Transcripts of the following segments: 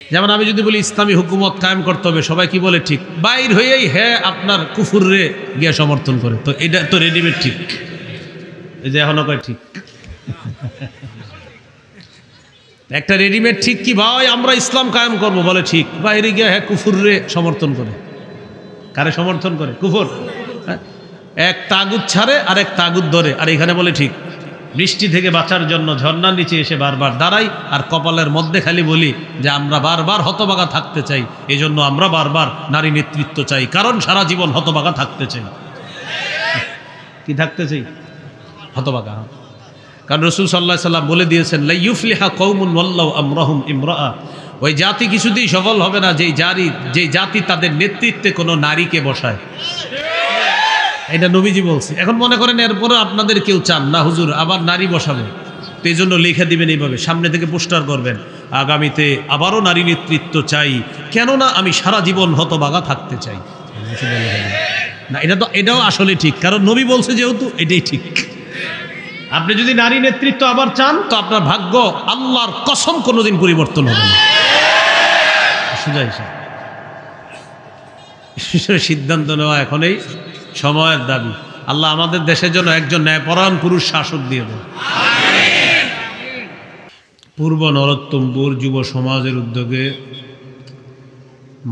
যেমন আমি যদি বলি ইসলামী হুকুমত কায়েম করতে হবে, সবাই কি বলে ঠিক, বাইর হয়েই হ্যাঁ আপনার কুফুররে গিয়ে সমর্থন করে। তো এটা তো রেডিমেড ঠিক, এই যে এখনো কয় ঠিক একটা রেডিমেড ঠিক কি ভাই আমরা ইসলাম কায়েম করব বলে ঠিক, বাইরে গিয়ে হ্যাঁ কুফুররে সমর্থন করে। কারে সমর্থন করে? কুফর। হ্যাঁ? এক তাগুত ছাড়ে আর এক তাগুত ধরে, আর এখানে বলে ঠিক। বৃষ্টি থেকে বাঁচার জন্য ঝর্ণার নিচে এসে বারবার দাঁড়াই আর কপালের মধ্যে খালি বলি যে আমরা বারবার হতবাগা থাকতে চাই, এই জন্য আমরা বারবার নারী নেতৃত্ব চাই, কারণ সারা জীবন হতবাগা থাকতে চাই। কি থাকতে চাই? হতবাগা। কারণ রাসূল সাল্লাল্লাহু আলাইহি সাল্লাম বলে দিয়েছেন লা ইউফলিহা কওমুন ওয়াল্লাহু আমরাহুম ইমরাআ, ওই জাতি কিছুতেই সফল হবে না যেই জাতি তাদের নেতৃত্বে কোনো নারীকে বসায়। এটা নবীজি বলছে। এখন মনে করেন এরপরে আপনাদের কেউ চান না হুজুর আবার নারী বসাবে, তো এই জন্য লেখা দিবেন এইভাবে, সামনে থেকে পোস্টার করবেন আগামীতে আবারও নারী নেতৃত্ব চাই, কেননা আমি সারা জীবন হতবাগা থাকতে চাই। না, এটাও আসলে ঠিক, কারণ নবী বলছে যেহেতু এটাই ঠিক। আপনি যদি নারী নেতৃত্ব আবার চান তো আপনার ভাগ্য আল্লাহর কসম কোনোদিন পরিবর্তন হবে না। সিদ্ধান্ত নেওয়া এখনই সময়ের দাবি। আল্লাহ আমাদের দেশের জন্য একজন ন্যায়পরায়ণ পুরুষ শাসক দিয়ে দেন। পূর্ব নরোত্তমপুর যুব সমাজের উদ্যোগে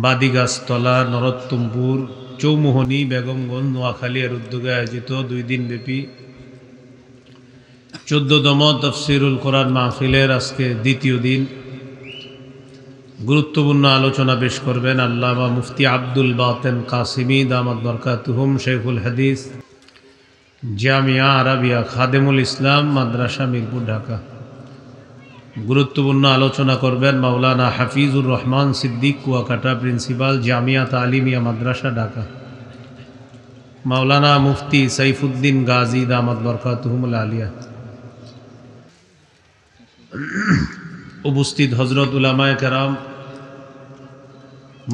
বাদিগাছতলা, নরোত্তমপুর, চৌমোহনী, বেগমগঞ্জ, নোয়াখালী এর উদ্যোগে আয়োজিত 2 দিনব্যাপী 14তম তাফসীরুল কোরআন মাহফিলের আজকে দ্বিতীয় দিন গুরুত্বপূর্ণ আলোচনা পেশ করবেন আল্লামা মুফতি আব্দুল বাতেন কাসিমি দামাত বরকাতুহুম, শেখুল হাদিস, জামিয়া আরাবিয়া খাদেমুল ইসলাম মাদ্রাসা, মিরপুর, ঢাকা। গুরুত্বপূর্ণ আলোচনা করবেন মাওলানা হাফিজুর রহমান সিদ্দিক, কুয়াকাটা, প্রিন্সিপাল, জামিয়া তালিমিয়া মাদ্রাসা, ঢাকা। মাওলানা মুফতি সাইফুদ্দিন গাজী দামাত বরকাতুহুমুল আলিয়া। উপস্থিত হজরত উলামায়ে কেরাম,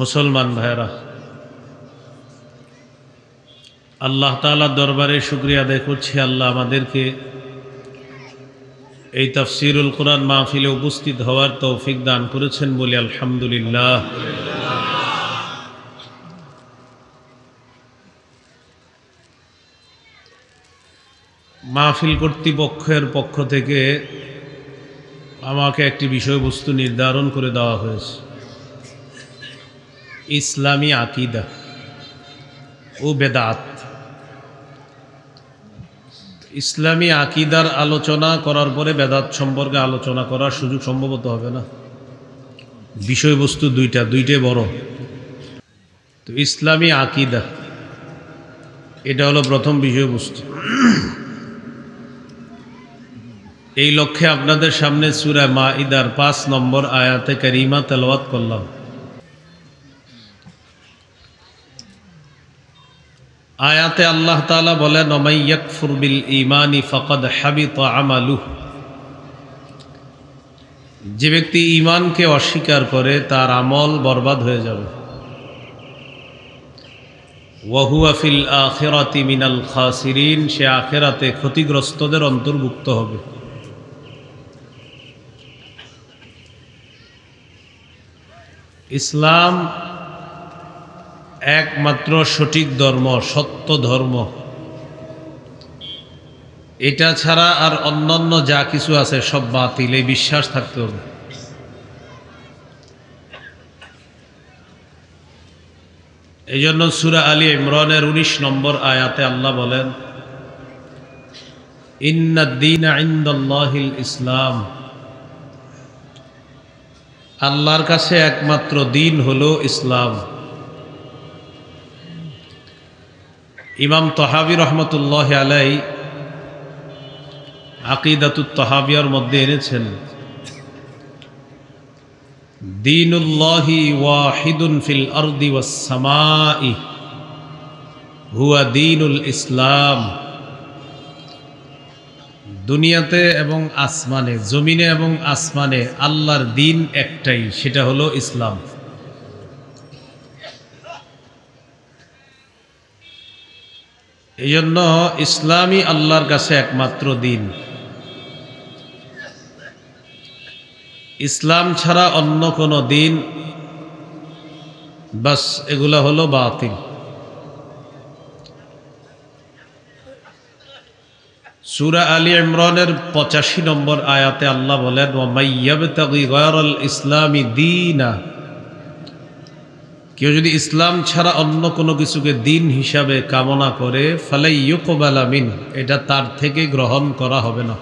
মুসলমান ভাইরা, আল্লাহ তাআলার দরবারে শুকরিয়া আদায় করছি, আল্লাহ আমাদেরকে এই তাফসীরুল কোরআন মাহফিলে উপস্থিত হওয়ার তৌফিক দান করেছেন বলি আলহামদুলিল্লাহ। মাহফিল কর্তৃপক্ষের পক্ষ থেকে আমাকে একটি বিষয়বস্তু নির্ধারণ করে দেওয়া হয়েছে, ইসলামী আকীদা ও বেদাত। ইসলামী আকীদার আলোচনা করার পরে বেদাত সম্পর্কে আলোচনা করার সুযোগ সম্ভবত হবে না। বিষয়বস্তু দুইটাই বড়। তো ইসলামী আকীদা এটা হলো প্রথম বিষয়বস্তু। এই লক্ষ্যে আপনাদের সামনে সূরা মাঈদার 5 নম্বর আয়াতে কারিমা তেলাওয়াত করলাম। আয়াতে আল্লাহ তাআলা বলেন ওমাই ইয়াকফুর বিল ঈমানি ফাকাদ হাবিতা আমালুহু, যে ব্যক্তি ঈমানকে অস্বীকার করে তার আমল বরবাদ হয়ে যাবে। ওয়া হুয়া ফিল আখিরাতি মিনাল খাসিরিন, সে আখিরাতে ক্ষতিগ্রস্তদের অন্তর্ভুক্ত হবে। ইসলাম একমাত্র সঠিক ধর্ম, সত্য ধর্ম। এটা ছাড়া আর অন্যান্য যা কিছু আছে সব বাতিল, এই বিশ্বাস থাকতে হবে। এই জন্য সূরা আলী ইমরানের 19 নম্বর আয়াতে আল্লাহ বলেন ইন্নাদ-দীনা ইনদাল্লাহিল ইসলাম, আল্লাহর কাছে একমাত্র দিন হলো ইসলাম। ইমাম তহাবী রহমতুল্লাহি আলাইহি আকিদাতুত তহাবিয়ার মধ্যে এনেছেন দীনুল্লাহি ওয়াহিদুন ফিল আরদি ওয়াস সামাই হুয়া দীনুল ইসলাম, দুনিয়াতে এবং আসমানে, জমিনে এবং আসমানে আল্লাহর দিন একটাই, সেটা হলো ইসলাম। এই জন্য ইসলামই আল্লাহর কাছে একমাত্র দিন। ইসলাম ছাড়া অন্য কোনো দিন, বাস এগুলা হলো বাতিল। সূরা আলী ইমরানের 85 নম্বর আয়াতে আল্লাহ বলেন, ওয়া মাইয়াবতাগি গায়রাল ইসলামি দীনা, কেউ যদি ইসলাম ছাড়া অন্য কোনো কিছুকে দিন হিসাবে কামনা করে, ফালাই ইউকবালা মিন, এটা তার থেকে গ্রহণ করা হবে না।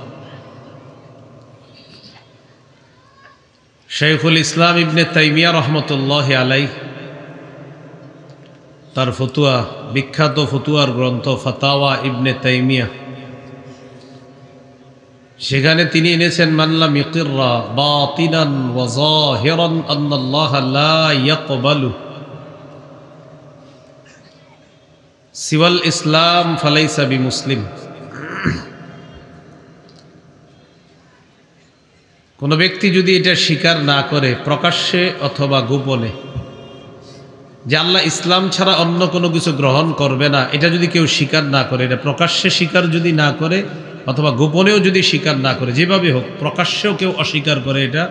শাইখুল ইসলাম ইবনে তাইমিয়া রহমতুল্লাহি আলাইহি তার ফতুয়া, বিখ্যাত ফতুয়ার গ্রন্থ ফাতাওয়া ইবনে তাইমিয়া, সেখানে তিনি এনেছেন মাল্লাম ইকিররা বাতিনান ওয়া যাহিরান আন্নাল্লাহ লা ইয়াকবালু সিওয়াল ইসলাম ফালাইসা বিমুসলিম। কোনো ব্যক্তি যদি এটা স্বীকার না করে প্রকাশ্যে অথবা গোপনে, যে আল্লাহ ইসলাম ছাড়া অন্য কোনো কিছু গ্রহণ করবে না, এটা যদি কেউ স্বীকার না করে, এটা প্রকাশ্যে স্বীকার যদি না করে অথবা গোপনেও যদি স্বীকার না করে, যেভাবে হোক, প্রকাশ্যেও কেউ অস্বীকার করে এটা,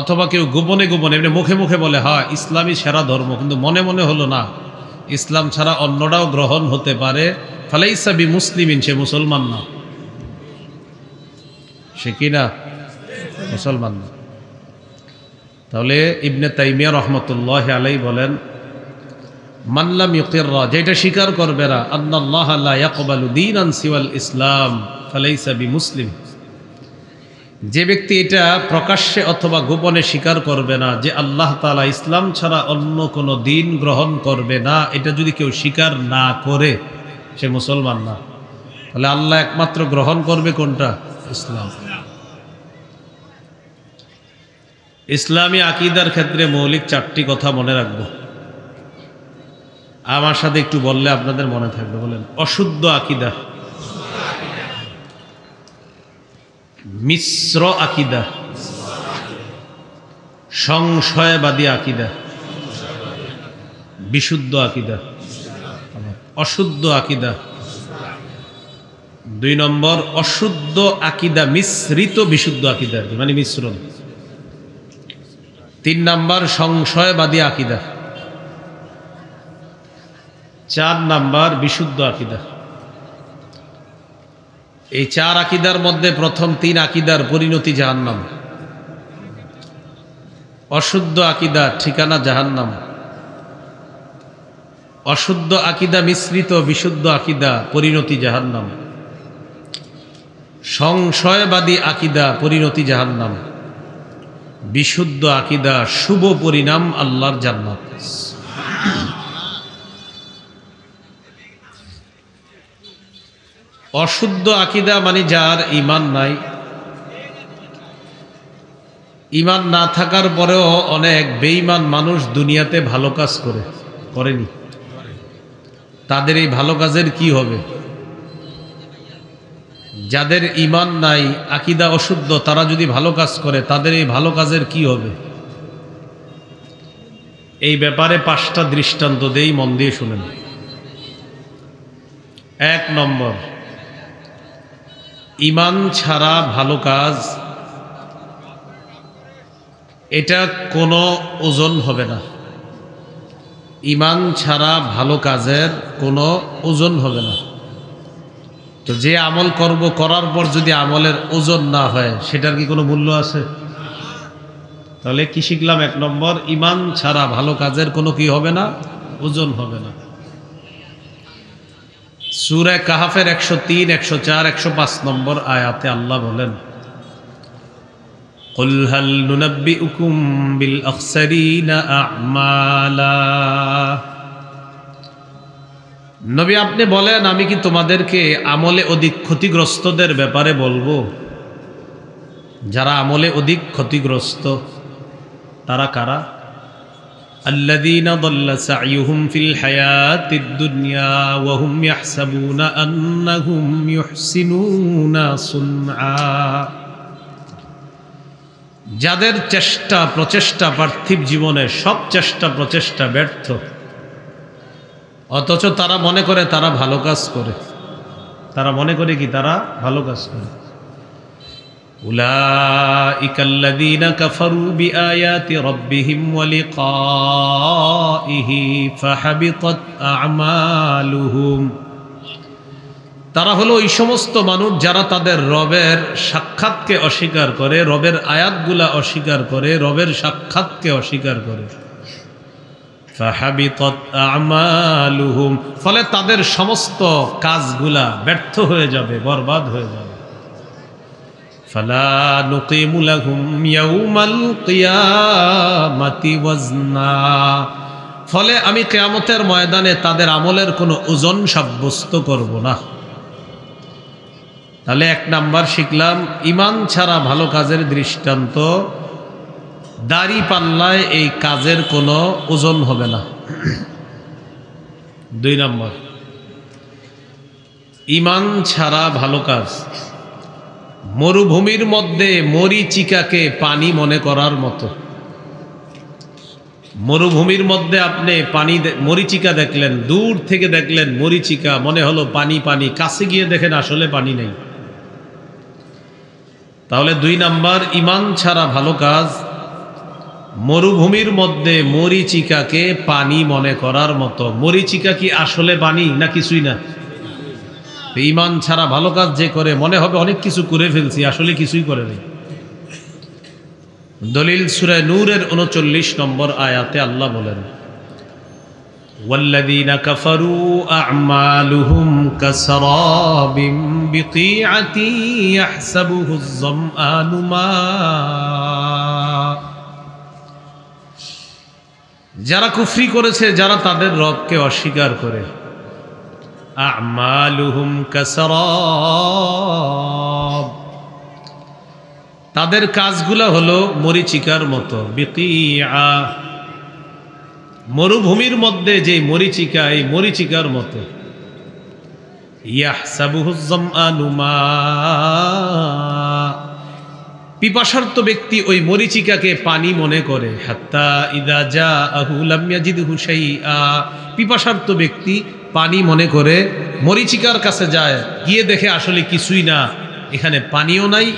অথবা কেউ গোপনে গোপনে এটা মুখে মুখে বলে হ্যাঁ ইসলামই সেরা ধর্ম, কিন্তু মনে মনে হলো না ইসলাম ছাড়া অন্যটাও গ্রহণ হতে পারে, ফালাইসা বিমুসলিমিন, সে মুসলমান না। সে কি না? মুসলমান না। তাহলে ইবনে তাইমিয়া রহমতুল্লাহ আলাইহি বলেন, মাল্লাম ইউকিররা, যেটা স্বীকার করবে না, আন্নাল্লাহ লা ইয়াকবালু দীনান সিওয়াল ইসলাম ফালাইসা বিমুসলিম, যে ব্যক্তি এটা প্রকাশ্যে অথবা গোপনে স্বীকার করবে না যে আল্লাহ তাআলা ইসলাম ছাড়া অন্য কোনো দিন গ্রহণ করবে না, এটা যদি কেউ স্বীকার না করে, সে মুসলমান না। তাহলে আল্লাহ একমাত্র গ্রহণ করবে কোনটা? ইসলাম। ইসলামী আকীদার ক্ষেত্রে মৌলিক 4টি কথা মনে রাখবো, আমার সাথে একটু বললে আপনাদের মনে থাকবে। বলেন, অশুদ্ধ আকীদা, মিশ্র আকীদা, সংশয়বাদী আকীদা, বিশুদ্ধ আকীদা। অশুদ্ধ আকীদা 2 নম্বর, অশুদ্ধ আকীদা মিশ্রিত বিশুদ্ধ আকীদা, মানে মিশ্রণ। 3 নম্বর, সংশয়বাদী আকীদা। 4 নম্বর, বিশুদ্ধ আকীদা। এই 4 আকীদার মধ্যে প্রথম 3 আকীদার পরিণতি জাহান্নাম। অশুদ্ধ আকীদা ঠিকানা জাহান্নাম। অশুদ্ধ আকীদা মিশ্রিত বিশুদ্ধ আকীদা পরিণতি জাহান্নাম। সংশয়বাদী আকীদা পরিণতি জাহান্নাম। বিশুদ্ধ আকীদা শুভ পরিণাম আল্লাহর জান্নাত। অশুদ্ধ আকীদা মানে যার ঈমান নাই, ঈমান না থাকার পরেও অনেক বেঈমান মানুষ দুনিয়াতে ভালো কাজ করেনি, তাদের এই ভালো কাজের কি হবে? যাদের ঈমান নাই, আকীদা অশুদ্ধ, তারা যদি ভালো কাজ করে, তাদের এই ভালো কাজের কি হবে? এই ব্যাপারে 5টা দৃষ্টান্ত দেই, মন দিয়ে শুনেন। 1 নম্বর, ঈমান ছাড়া ভালো কাজ, এটা কোনো ওজন হবে না। ঈমান ছাড়া ভালো কাজের কোনো ওজন হবে না। তো যে আমল করব, করার পর যদি আমলের ওজন না হয়, সেটার কি কোনো মূল্য আছে? তাহলে কি শিখলাম? 1 নম্বর, ঈমান ছাড়া ভালো কাজের কোনো কি হবে না? ওজন হবে না। সূরা কাহফের 103, 104, 105 নম্বর আয়াতে আল্লাহ বলেন, কুল হাল নুনাব্বিউকুম বিল আখসারিনা আ'মালা, নবী আপনি বলেন, আমি কি তোমাদেরকে আমলে অধিক ক্ষতিগ্রস্তদের ব্যাপারে বলবো? যারা আমলে অধিক ক্ষতিগ্রস্ত তারা কারা? আল্লাযীনা দাল্লা সা'য়ুহুম ফিল হায়াতিদ দুনিয়া ওয়া হুম ইয়াহসাবুনা আন্নাহুম ইউহসিনুনা সুনআ, যাদের চেষ্টা প্রচেষ্টা পার্থিব জীবনে সব চেষ্টা প্রচেষ্টা ব্যর্থ, অথচ তারা মনে করে তারা ভালো কাজ করে। তারা মনে করে কি? তারা ভালো কাজ করে। উলাইকাল্লাযীনা কাফারু বিআয়াতি রাব্বিহিম ওয়া লিকাইহি ফাহাবিতাত আ'মালুহুম। তারা হলো ওই সমস্ত মানুষ যারা তাদের রবের সাক্ষাৎকে অস্বীকার করে, রবের আয়াতগুলা অস্বীকার করে, রবের সাক্ষাৎকে অস্বীকার করে। ফাহাবিতাত আ'মালুহুম, ফলে তাদের সমস্ত কাজগুলা ব্যর্থ হয়ে যাবে, বরবাদ হয়ে যাবে। ফালা নুকিমু লাহুম ইয়াউমাল কিয়ামাতি ওয়াজনা, ফলে আমি কিয়ামতের ময়দানে তাদের আমলের কোনো ওজন সাব্যস্ত করব না। তাহলে এক নাম্বার শিখলাম, ঈমান ছাড়া ভালো কাজের দৃষ্টান্ত, দাড়ি পাল্লায় এই কাজের কোনো ওজন হবে না। 2 নম্বর, ঈমান ছাড়া ভালো কাজ মরুভূমির মধ্যে মরীচিকাকে পানি মনে করার মতো। মরুভূমির মধ্যে আপনি পানি, মরীচিকা দেখলেন, দূর থেকে দেখলেন মরীচিকা, মনে হলো পানি পানি, কাছে গিয়ে দেখেন আসলে পানি নেই। তাহলে 2 নাম্বার, ঈমান ছাড়া ভালো কাজ মরুভূমির মধ্যে মরীচিকাকে পানি মনে করার মতো। মরীচিকা কি আসলে পানি না কিছুই না? ঈমান ছাড়া ভালো কাজ যে করে মনে হবে অনেক কিছু করে ফেলছি, আসলে কিছুই করে নেই। দলিল সূরা নূরের 39 নম্বর আয়াতে আল্লাহ বলেন, ওয়াল্লাযীনা কাফারু আ'মালুহুম কাসরাবিম বিকিআতিন ইয়াহসাবুহুজ যামআনু মা। যারা কুফরি করেছে, যারা তাদের রবকে অস্বীকার করে, আ'মালুহুম কাসরাব, তাদের কাজগুলা হলো মরীচিকার মতো। বিকিআ, মরুভূমির মধ্যে যে মরীচিকা, এই মরীচিকার মতো। ইয়াহসাবুহুজ যামআনু মা, পিপাসার্ত ব্যক্তি ওই মরীচিকাকে পানি মনে করে। হাত্তা ইযা জাআহু লাম ইয়াজিদহু শাইআ, পিপাসার্ত ব্যক্তি পানি মনে করে মরীচিকার কাছে যায়, গিয়ে দেখে আসলে কিছুই না, এখানে পানিও নাই,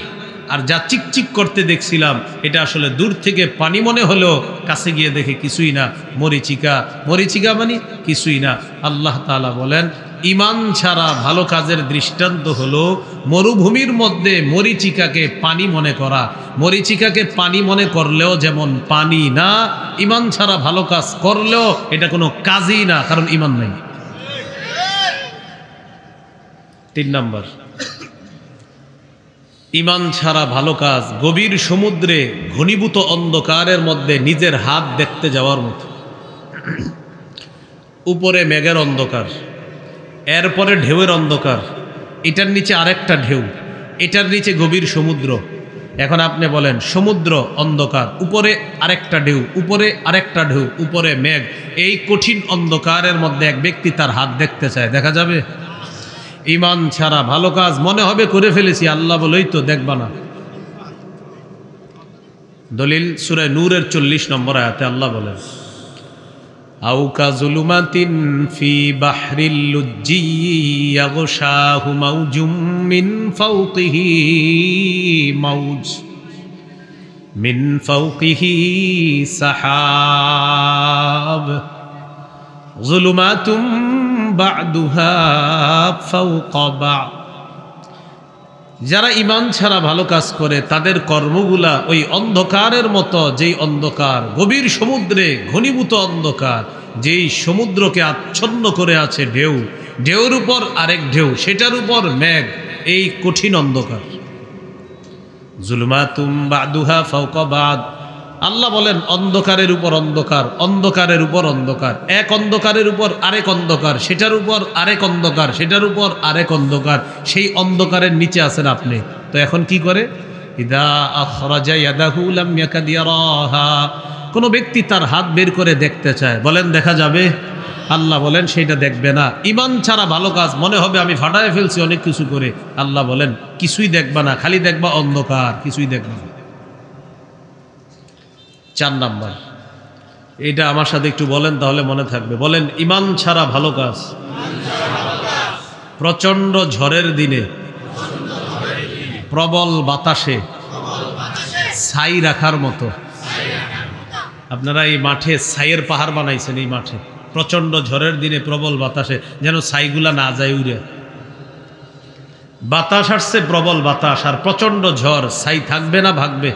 আর যা চিকচিক করতে দেখছিলাম এটা আসলে দূর থেকে পানি মনে হলো, কাছে গিয়ে দেখে কিছুই না, মরীচিকা। মরীচিকা মানে কিছুই না। আল্লাহ তাআলা বলেন, ঈমান ছাড়া ভালো কাজের দৃষ্টান্ত হলো মরুভূমির মধ্যে মরীচিকাকে পানি মনে করা। মরীচিকাকে পানি মনে করলেও যেমন পানি না, ঈমান ছাড়া ভালো কাজ করলেও এটা কোনো কাজই না, কারণ ঈমান নেই। 3 নম্বর, ঈমান ছাড়া ভালো কাজ গভীর সমুদ্রে ঘনীভূত অন্ধকারের মধ্যে নিজের হাত দেখতে যাওয়ার মতো। উপরে মেঘের অন্ধকার, এরপরে ঢেউয়ের অন্ধকার, এটার নিচে আরেকটা ঢেউ, এটার নিচে গভীর সমুদ্র। এখন আপনি বলেন, সমুদ্র অন্ধকার, উপরে আরেকটা ঢেউ, উপরে আরেকটা ঢেউ, উপরে মেঘ, এই কঠিন অন্ধকারের মধ্যে এক ব্যক্তি তার হাত দেখতে চায়, দেখা যাবে? ঈমান ছাড়া ভালো কাজ মনে হবে করে ফেলেছি, আল্লাহ বলেই তো দেখবা না। দলিল সূরা নূরের 40 নম্বর আয়াতে আল্লাহ বলেন, আও কাযুলুমাতিন ফি বাহরিল লুজ্জি ইয়াগশাহু মাওজুম মিন ফাওকিহি মাওজ মিন ফাওকিহি সাহাব যুলুমাতুম বা'দুহা ফাওকা বা'দ। যারা ঈমান ছাড়া ভালো কাজ করে তাদের কর্মগুলা ওই অন্ধকারের মতো, যেই অন্ধকার গভীর সমুদ্রে ঘনীভূত অন্ধকার, যেই সমুদ্রকে আচ্ছন্ন করে আছে ঢেউ, ঢেউর উপর আরেক ঢেউ, সেটার উপর মেঘ, এই কঠিন অন্ধকার। যুলুমাতুম বা'দুহা ফাওকা বা'দ। আল্লাহ বলেন, অন্ধকারের উপর অন্ধকার, অন্ধকারের উপর অন্ধকার, এক অন্ধকারের উপর আরেক অন্ধকার, সেটার উপর আরেক অন্ধকার, সেটার উপর আরেক অন্ধকার, সেই অন্ধকারের নিচে আছেন আপনি। তো এখন কি করে? ইদা আখরাজা ইয়াদাহু লাম ইয়াকাদ ইয়ারাহা, কোনো ব্যক্তি তার হাত বের করে দেখতে চায়, বলেন দেখা যাবে? আল্লাহ বলেন সেটা দেখবে না। ঈমান ছাড়া ভালো কাজ মনে হবে আমি ফাটায় ফেলছি অনেক কিছু করে, আল্লাহ বলেন কিছুই দেখবা না, খালি দেখবা অন্ধকার, কিছুই দেখবা না। 4 নাম্বার, এটা আমার সাথে একটু বলেন তাহলে মনে থাকবে। বলেন, ঈমান ছাড়া ভালো কাজ প্রচন্ড ঝড়ের দিনে প্রবল বাতাসে ছাই রাখার মতো। আপনারা এই মাঠে ছাইয়ের পাহাড় বানাইছেন, এই মাঠে প্রচণ্ড ঝড়ের দিনে প্রবল বাতাসে যেন ছাইগুলা না যায় উড়ে। বাতাস আসছে, প্রবল বাতাস আর প্রচণ্ড ঝড়, ছাই থাকবে না ভাগবে?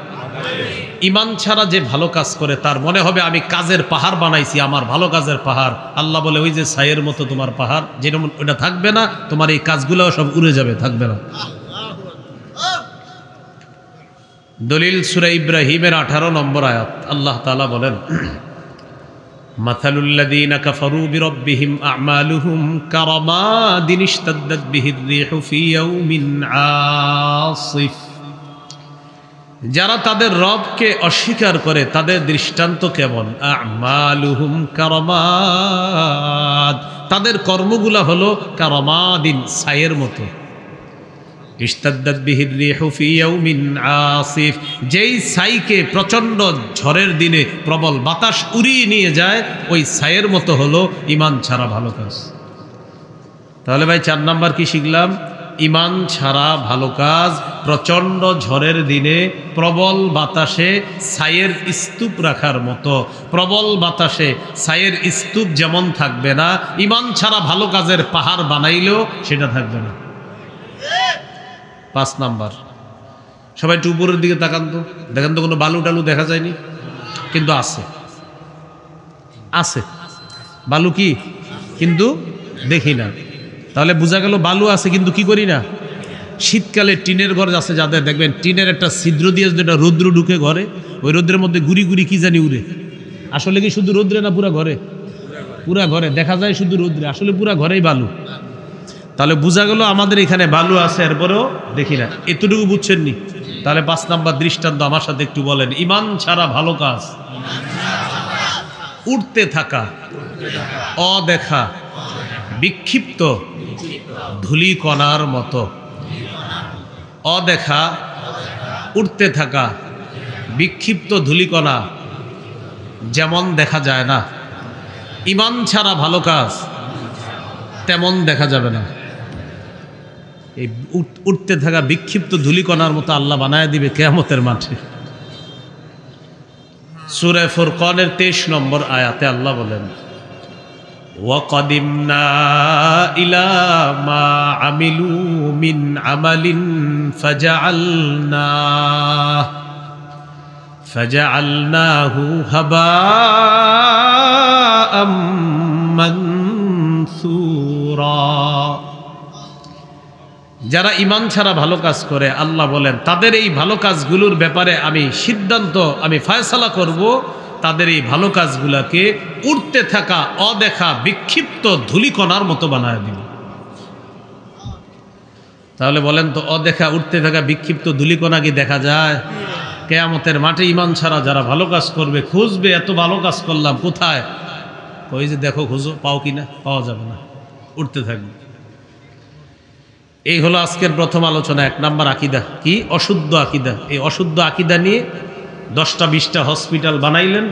ইমান ছাড়া যে ভালো কাজ করে তার মনে হবে আমি কাজের পাহাড় বানাইছি, আমার ভালো কাজের পাহাড়। আল্লাহ বলে ওই যে ছাইয়ের মতো তোমার পাহাড়, যেটা ওটা থাকবে না, তোমার এই কাজগুলোও সব উড়ে যাবে, থাকবে না। দলিল সূরা ইব্রাহিমের 18 নম্বর আয়াত, আল্লাহ তাআলা বলেন মাথালুল্লাযীনা কাফারু বিরাব্বিহিম আ'মালুহুম কারামাদিন ইশতাদ্দাত বিহির রিহু ফি ইয়াউমিন আসিফ। যারা তাদের রবকে অস্বীকার করে তাদের দৃষ্টান্ত কেমন? আ'মালুহুম কারামাদ, তাদের কর্মগুলা হলো কারামাদিন, ছাইয়ের মতো। ইশতাদ্দাত বিহির রিহু ফি ইয়াউমিন আসিফ, যেই ছাইকে প্রচণ্ড ঝড়ের দিনে প্রবল বাতাস উড়িয়ে নিয়ে যায়, ওই ছাইয়ের মতো হলো ইমান ছাড়া ভালো কাজ। তাহলে ভাই 4 নাম্বার কি শিখলাম? ইমান ছাড়া ভালো কাজ প্রচণ্ড ঝড়ের দিনে প্রবল বাতাসে ছাইয়ের স্তূপ রাখার মতো। প্রবল বাতাসে ছাইয়ের স্তূপ যেমন থাকবে না, ইমান ছাড়া ভালো কাজের পাহাড় বানাইলেও সেটা থাকবে না। 5 নাম্বার, সবাই একটু উপরের দিকে তাকান তো, দেখেন তো কোনো বালু টালু দেখা যায়নি, কিন্তু আছে, আছে বালু, কি কিন্তু দেখি না। তাহলে বোঝা গেল বালু আছে কিন্তু কি করি না। শীতকালে টিনের ঘর আছে যাদের, দেখবেন টিনের একটা ছিদ্র দিয়ে যেটা রৌদ্র ঢুকে ঘরে, ওই রৌদ্রের মধ্যে গুড়ি গুড়ি কি জানি উড়ে। আসলে কি শুধু রৌদ্রে না পুরা ঘরে? পুরা ঘরে দেখা যায় শুধু রৌদ্রে, আসলে পুরা ঘরেই বালু। তাহলে বোঝা গেল আমাদের এখানে বালু আছে, এরপরেও দেখি না। এতটুকু বুঝছেন নি? তাহলে 5 নাম্বার দৃষ্টান্ত আমার সাথে একটু বলেন। ইমান ছাড়া ভালো কাজ উঠতে থাকা, অদেখা, বিক্ষিপ্ত ধূলিকণার মতো। অদেখা, উঠতে থাকা, বিক্ষিপ্ত ধূলিকণা যেমন দেখা যায় না, ইমান ছাড়া ভালো কাজ তেমন দেখা যাবে না। এই উঠতে থাকা বিক্ষিপ্ত ধূলিকণার মতো আল্লাহ বানায় দিবে কিয়ামতের মাঠে। সূরা ফুরকানের 23 নম্বর আয়াতে আল্লাহ বলেন ওয়াকাদিমনা ইলা মা আমিলু মিন আমালিন ফাজআলনাহু হাবাআম মানসুরা। যারা ইমান ছাড়া ভালো কাজ করে আল্লাহ বলেন তাদের এই ভালো কাজগুলোর ব্যাপারে আমি সিদ্ধান্ত, আমি ফয়সালা করব, তাদের এই ভালো কাজগুলোকে উঠতে থাকা অদেখা বিক্ষিপ্ত ধূলিকণার মতো বানায় দিব। তাহলে বলেন তো, অদেখা উঠতে থাকা বিক্ষিপ্ত ধূলিকণা কি দেখা যায়? কিয়ামতের মাঠে ইমান ছাড়া যারা ভালো কাজ করবে খুঁজবে, এত ভালো কাজ করলাম কোথায়? ওই যে দেখো খুঁজো, পাও কিনা, পাওয়া যাবে না, উঠতে থাকবে। এই হলো আজকের প্রথম আলোচনা। 1 নাম্বার আকীদা কি? অশুদ্ধ আকীদা। এই অশুদ্ধ আকীদা নিয়ে 10টা 20টা হসপিটাল বানাইলেন,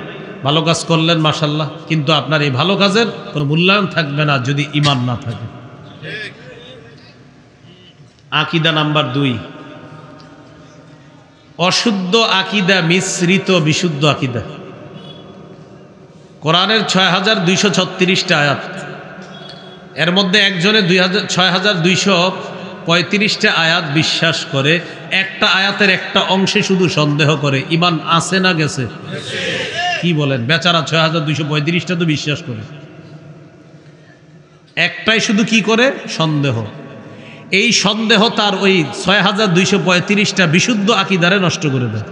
ভালো কাজ করলেন মাশাআল্লাহ, কিন্তু আপনার এই ভালো কাজের কোনো মূল্যায়ন থাকবে না যদি ঈমান না থাকে। আকীদা নাম্বার 2, অশুদ্ধ আকীদা মিশ্রিত বিশুদ্ধ আকীদা। কোরআনের 6236টা আয়াত, এর মধ্যে একজনে 6235টা আয়াত বিশ্বাস করে, একটা আয়াতের একটা অংশে শুধু সন্দেহ করে। ঈমান আছে না গেছে? কি বলেন? বেচারা 6235টা তো বিশ্বাস করে, একটাই শুধু কি করে? সন্দেহ। এই সন্দেহ তার ওই 6235টা বিশুদ্ধ আকীদারে নষ্ট করে দেয়।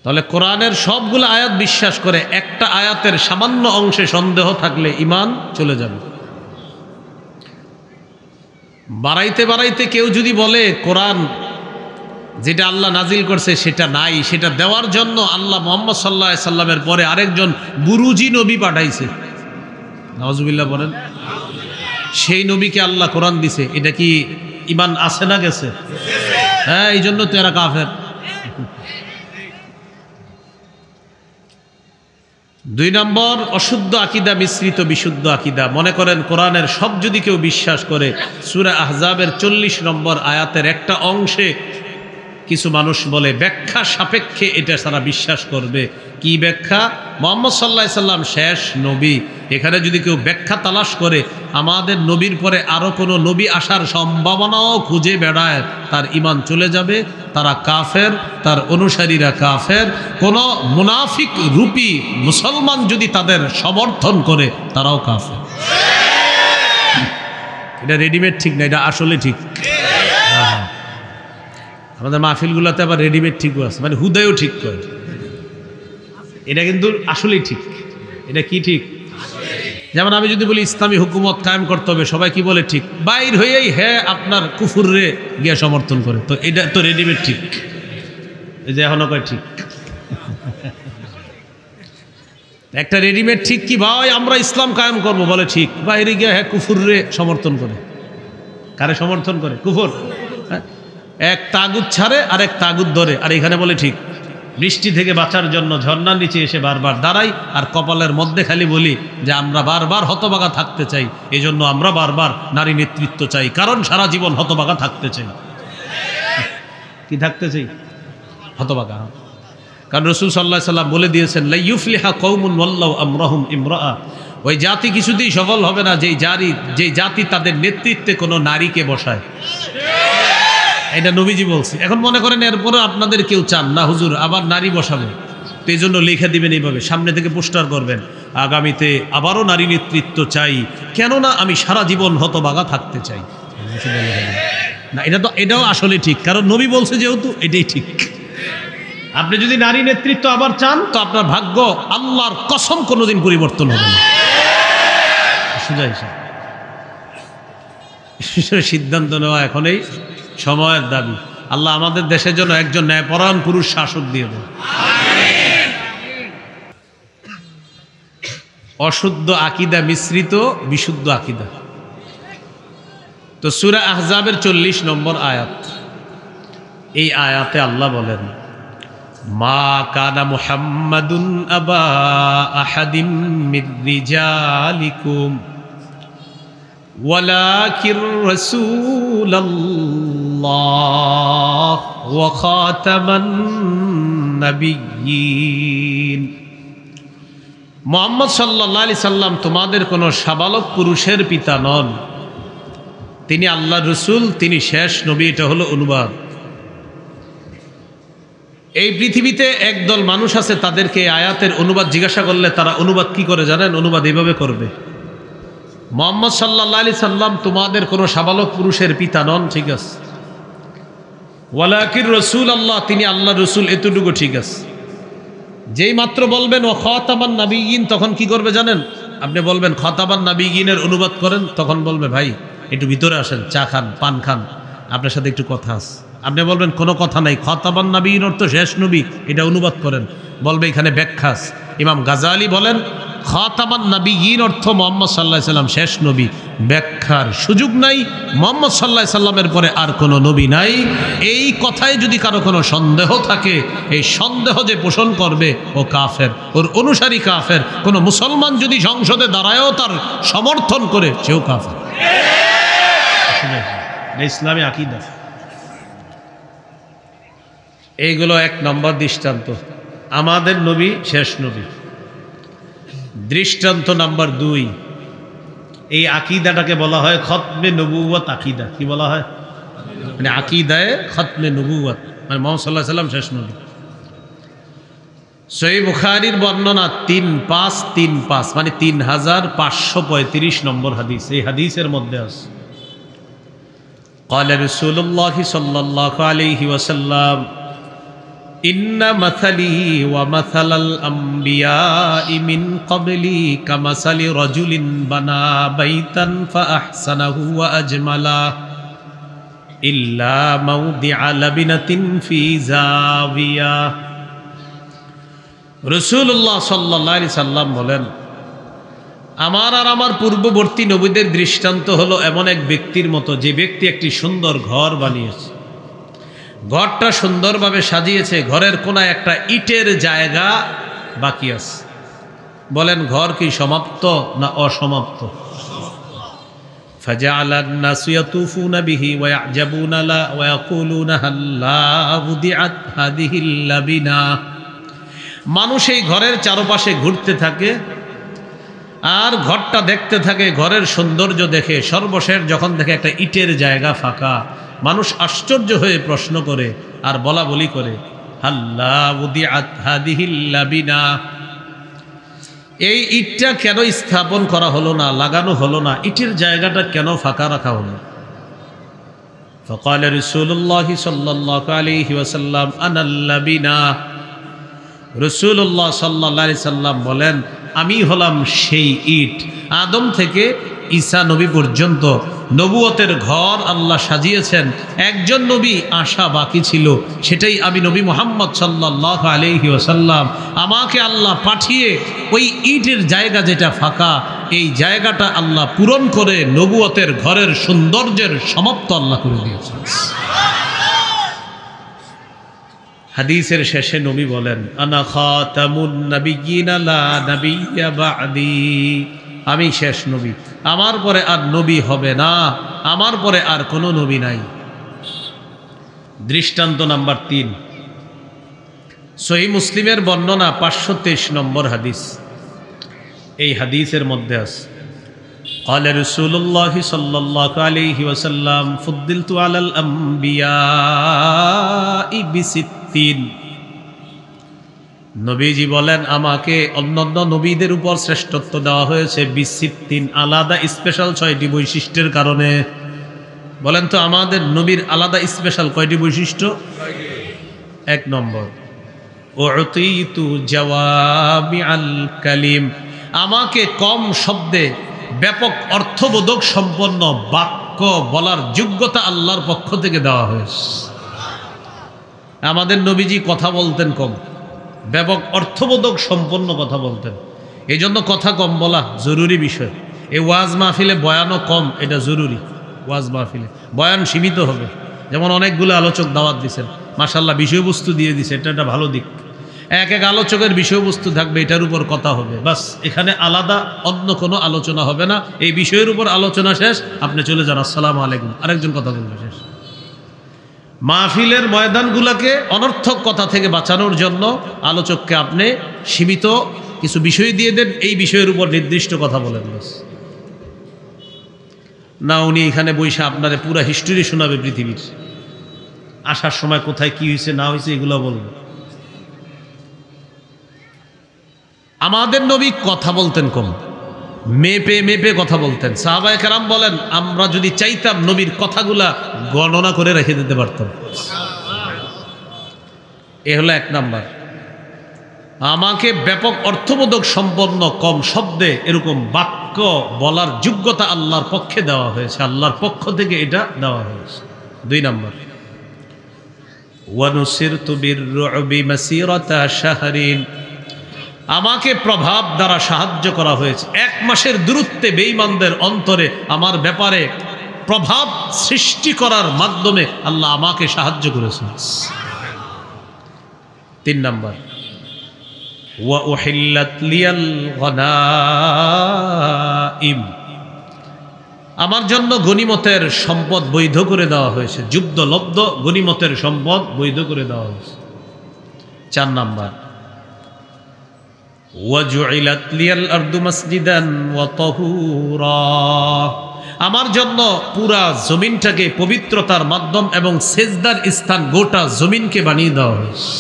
তাহলে কোরআনের সবগুলো আয়াত বিশ্বাস করে, একটা আয়াতের সামান্য অংশে সন্দেহ থাকলে ঈমান চলে যাবে। বাড়াইতে বাড়াইতে কেউ যদি বলে কোরআন যেটা আল্লাহ নাজিল করছে সেটা নাই, সেটা দেওয়ার জন্য আল্লাহ মুহাম্মদ সাল্লাল্লাহু আলাইহি সাল্লামের পরে আরেকজন বুরুজি নবী পাঠাইছে, নাউজুবিল্লাহ বলেন, সেই নবীকে আল্লাহ কোরআন দিছে, এটা কি ঈমান আছে না গেছে? হ্যাঁ, এই জন্য তো এরা কাফের। দুই নম্বর, অশুদ্ধ আকীদা মিশ্রিত বিশুদ্ধ আকীদা। মনে করেন কোরআনের সব যদি কেউ বিশ্বাস করে, সূরা আহজাবের 40 নম্বর আয়াতের একটা অংশে কিছু মানুষ বলে ব্যাখ্যা সাপেক্ষে এটা সারা বিশ্বাস করবে। কি ব্যাখ্যা? মুহাম্মদ সাল্লাল্লাহু আলাইহি সাল্লাম শেষ নবী। এখানে যদি কেউ ব্যাখ্যা তালাশ করে আমাদের নবীর পরে আরও কোনো নবী আসার সম্ভাবনাও খুঁজে বেড়ায়, তার ঈমান চলে যাবে, তারা কাফের, তার অনুসারীরা কাফের। কোনো মুনাফিক রূপী মুসলমান যদি তাদের সমর্থন করে, তারাও কাফের। এটা রেডিমেড ঠিক না, এটা আসলে ঠিক। আমাদের মাহফিলগুলোতে আবার রেডিমেড ঠিকও আছে, মানে হুদায়ও ঠিক করে। এটা কিন্তু আসলেই ঠিক। এটা কি ঠিক? যেমন আমি যদি বলি ইসলামী হুকুমত কায়েম করতে হবে, সবাই কি বলে? ঠিক। বাইর হয়েই হ্যাঁ আপনার কুফুররে গিয়ে সমর্থন করে, তো এটা তো রেডিমেড ঠিক। এই যে এখনো কয় ঠিক। একটা রেডিমেড ঠিক কি ভাই আমরা ইসলাম কায়েম করব বলে ঠিক, বাইরে গিয়ে হ্যাঁ কুফুররে সমর্থন করে। কারে সমর্থন করে? কুফর। হ্যাঁ, এক তাগুত ছাড়ে আর এক তাগুত ধরে, আর এখানে বলে ঠিক। বৃষ্টি থেকে বাঁচার জন্য ঝর্ণার নিচে এসে বারবার দাঁড়াই, আর কপালের মধ্যে খালি বলি যে আমরা বারবার হতবাগা থাকতে চাই, এই জন্য আমরা বারবার নারী নেতৃত্ব চাই, কারণ সারা জীবন হতবাগা থাকতে চাই। কি থাকতে চাই? হতবাগা। কারণ রাসূল সাল্লাল্লাহু আলাইহি সাল্লাম বলে দিয়েছেন, লা ইউফলিহা কওমুন ওয়াল্লাহু আমরাহুম ইমরাআ। ওই জাতি কিছুতেই সফল হবে না যেই জাতি তাদের নেতৃত্বে কোনো নারীকে বসায়। এটা নবীজি বলছে। এখন মনে করেন এরপরে আপনাদের কেউ চান না হুজুর আবার নারী বসাবো, তো এই জন্য লিখে দিবেন এইভাবে, সামনে থেকে পোস্টার করবেন, আগামীতে আবারও নারী নেতৃত্ব চাই, কেননা আমি সারা জীবন হতবাগা থাকতে চাই। না, এটাও আসলে ঠিক, কারণ নবী বলছে যেহেতু এটাই ঠিক। আপনি যদি নারী নেতৃত্ব আবার চান, তো আপনার ভাগ্য আল্লাহর কসম কোনোদিন পরিবর্তন হবে না। সোজা হিসাব। সিদ্ধান্ত নেওয়া এখনই সময়ের দাবি। আল্লাহ আমাদের দেশের জন্য একজন ন্যায়পরায়ণ পুরুষ শাসক দিয়ে দেন। অশুদ্ধ আকীদা মিশ্রিত বিশুদ্ধ আকীদা। তো সূরা আহজাবের 40 নম্বর আয়াত, এই আয়াতে আল্লাহ বলেন, মা কানা মুহাম্মাদুন আবা আহাদিম মির রিজালিকুম ওয়ালাকির রাসূলুল্লাহ ওয়া খাতামান নাবিয়্যিন। মুহাম্মদ সাল্লাল্লাহু আলাইহি সাল্লাম তোমাদের কোনো সাবালক পুরুষের পিতা নন, তিনি আল্লাহর রাসূল, তিনি শেষ নবী। এটা হলো অনুবাদ। এই পৃথিবীতে একদল মানুষ আছে, তাদেরকে আয়াতের অনুবাদ জিজ্ঞাসা করলে তারা অনুবাদ কি করে জানেন? অনুবাদ এইভাবে করবে, মুহাম্মদ সাল্লাল্লাহু আলাইহি সাল্লাম তোমাদের কোনো সাবালক পুরুষের পিতা নন, ঠিক আছে, ওয়ালাকির রাসূলুল্লাহ, তিনি আল্লাহর রাসূল, এতটুকু ঠিক আছে। যেই মাত্র বলবেন ও খাতামান নাবিয়্যিন, তখন কি করবে জানেন? আপনি বলবেন খাতামান নাবিয়্যিনের অনুবাদ করেন, তখন বলবে ভাই একটু ভিতরে আসেন, চা খান, পান খান, আপনার সাথে একটু কথা আছে। আপনি বলবেন কোনো কথা নাই, খাতামান নাবিয়্যিন অর্থ শেষ নবী, এটা অনুবাদ করেন, বলবে এখানে ব্যাখ্যা আছে। ইমাম গাজালি বলেন খাতামান নাবিয়্যিন অর্থ মুহাম্মদ সাল্লাল্লাহু আলাইহি সাল্লাম শেষ নবী, ব্যাখ্যার সুযোগ নাই, মুহাম্মদ সাল্লাল্লাহু আলাইহি সাল্লামের পরে আর কোনো নবী নাই। এই কথায় যদি কারো কোনো সন্দেহ থাকে, এই সন্দেহ যে পোষণ করবে ও কাফের, ওর অনুসারী কাফের। কোনো মুসলমান যদি সংসদে দাঁড়ায়ও তার সমর্থন করে, সেও কাফের। ইসলামী আকীদা। এইগুলো এক নম্বর দৃষ্টান্ত, আমাদের নবী শেষ নবী। দৃষ্টান্ত নাম্বার 2, এই আকীদাটাকে বলা হয় খতমে নবুয়ত আকীদা। কি বলা হয়? মানে আকীদায়ে খতমে নবুয়ত, মানে মুহাম্মদ সাল্লাল্লাহু আলাইহি সাল্লাম শেষ নবী। সহিহ বুখারীর বর্ণনা 3535, মানে 3535 নম্বর হাদিস। এই হাদিসের মধ্যে আছে ক্বালা রাসূলুল্লাহ সাল্লাল্লাহু আলাইহি ওয়াসাল্লাম ইন্না মাসালি ওয়া মাসালাল আমবিয়াই মিন ক্বাবলি কামাসালি রাজুলিন বানা বাইতান ফাআহসানাহু ওয়া আজমালা ইল্লা মাউদিআ লাবিনাতিন ফি জাবিয়া। রাসূলুল্লাহ সাল্লাল্লাহু আলাইহি সাল্লাম বলেন, আমার আর আমার পূর্ববর্তী নবীদের দৃষ্টান্ত হলো এমন এক ব্যক্তির মতো, যে ব্যক্তি একটি সুন্দর ঘর বানিয়েছে, ঘরটা সুন্দরভাবে সাজিয়েছে, ঘরের কোনায় একটা ইটের জায়গা বাকি আছে। বলেন ঘর কি সমাপ্ত না অসমাপ্ত? فجعل الناس يطوفون به ويعجبون له ويقولون هلا وضعت هذه اللبنة। মানুষ এই ঘরের চারপাশে ঘুরতে থাকে আর ঘরটা দেখতে থাকে, ঘরের সৌন্দর্য দেখে সর্বশেষ যখন দেখে একটা ইটের জায়গা ফাঁকা, মানুষ আশ্চর্য হয়ে প্রশ্ন করে আর বলা বলি করে, হাল্লা উদিআত হাদিহিল লাবিনা, এই ইটটা কেন স্থাপন করা হলো না, লাগানো হলো না, ইটের জায়গাটা কেন ফাঁকা রাখা হলো? ফাকাল রাসূলুল্লাহ সাল্লাল্লাহু আলাইহি ওয়াসাল্লাম আনাল লাবিনা। রাসূলুল্লাহ সাল্লাল্লাহু আলাইহি সাল্লাম বলেন, আমি হলাম সেই ইট। আদম থেকে ঈসা নবী পর্যন্ত নবুয়তের ঘর আল্লাহ সাজিয়েছেন, একজন নবী আসা বাকি ছিল, সেটাই আমি নবী মুহাম্মদ সাল্লাল্লাহু আলাইহি ওয়াসাল্লাম। আমাকে আল্লাহ পাঠিয়ে ওই ইটের জায়গা যেটা ফাঁকা, এই জায়গাটা আল্লাহ পূরণ করে নবুয়তের ঘরের সৌন্দর্যের সমাপ্ত আল্লাহ করে দিয়েছেন। হাদিসের শেষে নবী বলেন, আনা খাতামুন নাবিয়্যিনা লা নাবিয়্যা বা'দি, আমি শেষ নবী, আমার পরে আর নবী হবে না, আমার পরে আর কোনো নবী নাই। দৃষ্টান্ত নাম্বার 3, সহিহ মুসলিমের বর্ণনা 523 নম্বর হাদিস। এই হাদিসের মধ্যে আছে, قال رسول الله صلى الله عليه وسلم فضلت على الأنبياء ب60। নবীজি বলেন, আমাকে অন্যান্য নবীদের উপর শ্রেষ্ঠত্ব দেওয়া হয়েছে ব60, আলাদা স্পেশাল 6টি বৈশিষ্ট্যের কারণে। বলেন তো আমাদের নবীর আলাদা স্পেশাল কয়টি বৈশিষ্ট্য? 1 নম্বর, উতিতু জাওয়ামিআল কালিম, আমাকে কম শব্দে ব্যাপক অর্থবোধক সম্পন্ন বাক্য বলার যোগ্যতা আল্লাহর পক্ষ থেকে দেওয়া হয়েছে। আমাদের নবীজি কথা বলতেন কম, ব্যাপক অর্থবোধক সম্পন্ন কথা বলতেন, এই জন্য কথা কম বলা জরুরি বিষয়। এই ওয়াজ মাহফিলে বয়ানও কম, এটা জরুরি। ওয়াজ মাহফিলে বয়ান সীমিত হবে, যেমন অনেকগুলো আলোচক দাওয়াত দিচ্ছেন, মাশাআল্লাহ বিষয়বস্তু দিয়ে দিছে, এটা একটা ভালো দিক। এক এক আলোচকের বিষয়বস্তু থাকবে, এটার উপর কথা হবে, বাস। এখানে আলাদা অন্য কোনো আলোচনা হবে না, এই বিষয়ের উপর আলোচনা শেষ, আপনি চলে যান, আসসালামু আলাইকুম, আরেকজন কথা বলবে, শেষ। মাহফিলের ময়দানগুলোকে অনর্থক কথা থেকে বাঁচানোর জন্য আলোচককে আপনি সীমিত কিছু বিষয় দিয়ে দেন, এই বিষয়ের উপর নির্দিষ্ট কথা বলেন, বাস। না উনি এখানে বসে আপনারে পুরা হিস্টোরি শোনাবে পৃথিবীর, আসার সময় কোথায় কি হয়েছে না হয়েছে এগুলো বলবে। আমাদের নবী কথা বলতেন কম, মেপে মেপে কথা বলতেন। সাহাবায়ে কেরাম বলেন, আমরা যদি চাইতাম নবীর কথাগুলা গণনা করে রেখে দিতে পারতাম। এ হলো 1 নাম্বার। আমাকে ব্যাপক অর্থবোধক সম্পন্ন কম শব্দে এরকম বাক্য বলার যোগ্যতা আল্লাহর পক্ষে দেওয়া হয়েছে, আল্লাহর পক্ষ থেকে এটা দেওয়া হয়েছে। 2 নাম্বার, ওয়ানুসিরতু বিররুবি মাসিরাতা শাহরিন, আমাকে প্রভাব দ্বারা সাহায্য করা হয়েছে। 1 মাসের দূরত্বে বেঈমানদের অন্তরে আমার ব্যাপারে প্রভাব সৃষ্টি করার মাধ্যমে আল্লাহ আমাকে সাহায্য করেছেন। 3 নাম্বার, ওয়া উহিল্লাত লিয়াল গনাইম, আমার জন্য গনিমতের সম্পদ বৈধ করে দেওয়া হয়েছে, যুদ্ধলব্ধ গনিমতের সম্পদ বৈধ করে দেওয়া হয়েছে। 4 নাম্বার, ওয়াজুইলাত লিয়াল আরদু মাসজিদান ওয়া তাহুরা, আমার জন্য পুরা জমিনটাকে পবিত্রতার মাধ্যম এবং সেজদার স্থান, গোটা জমিনকে বানিয়ে দেওয়া হয়েছে।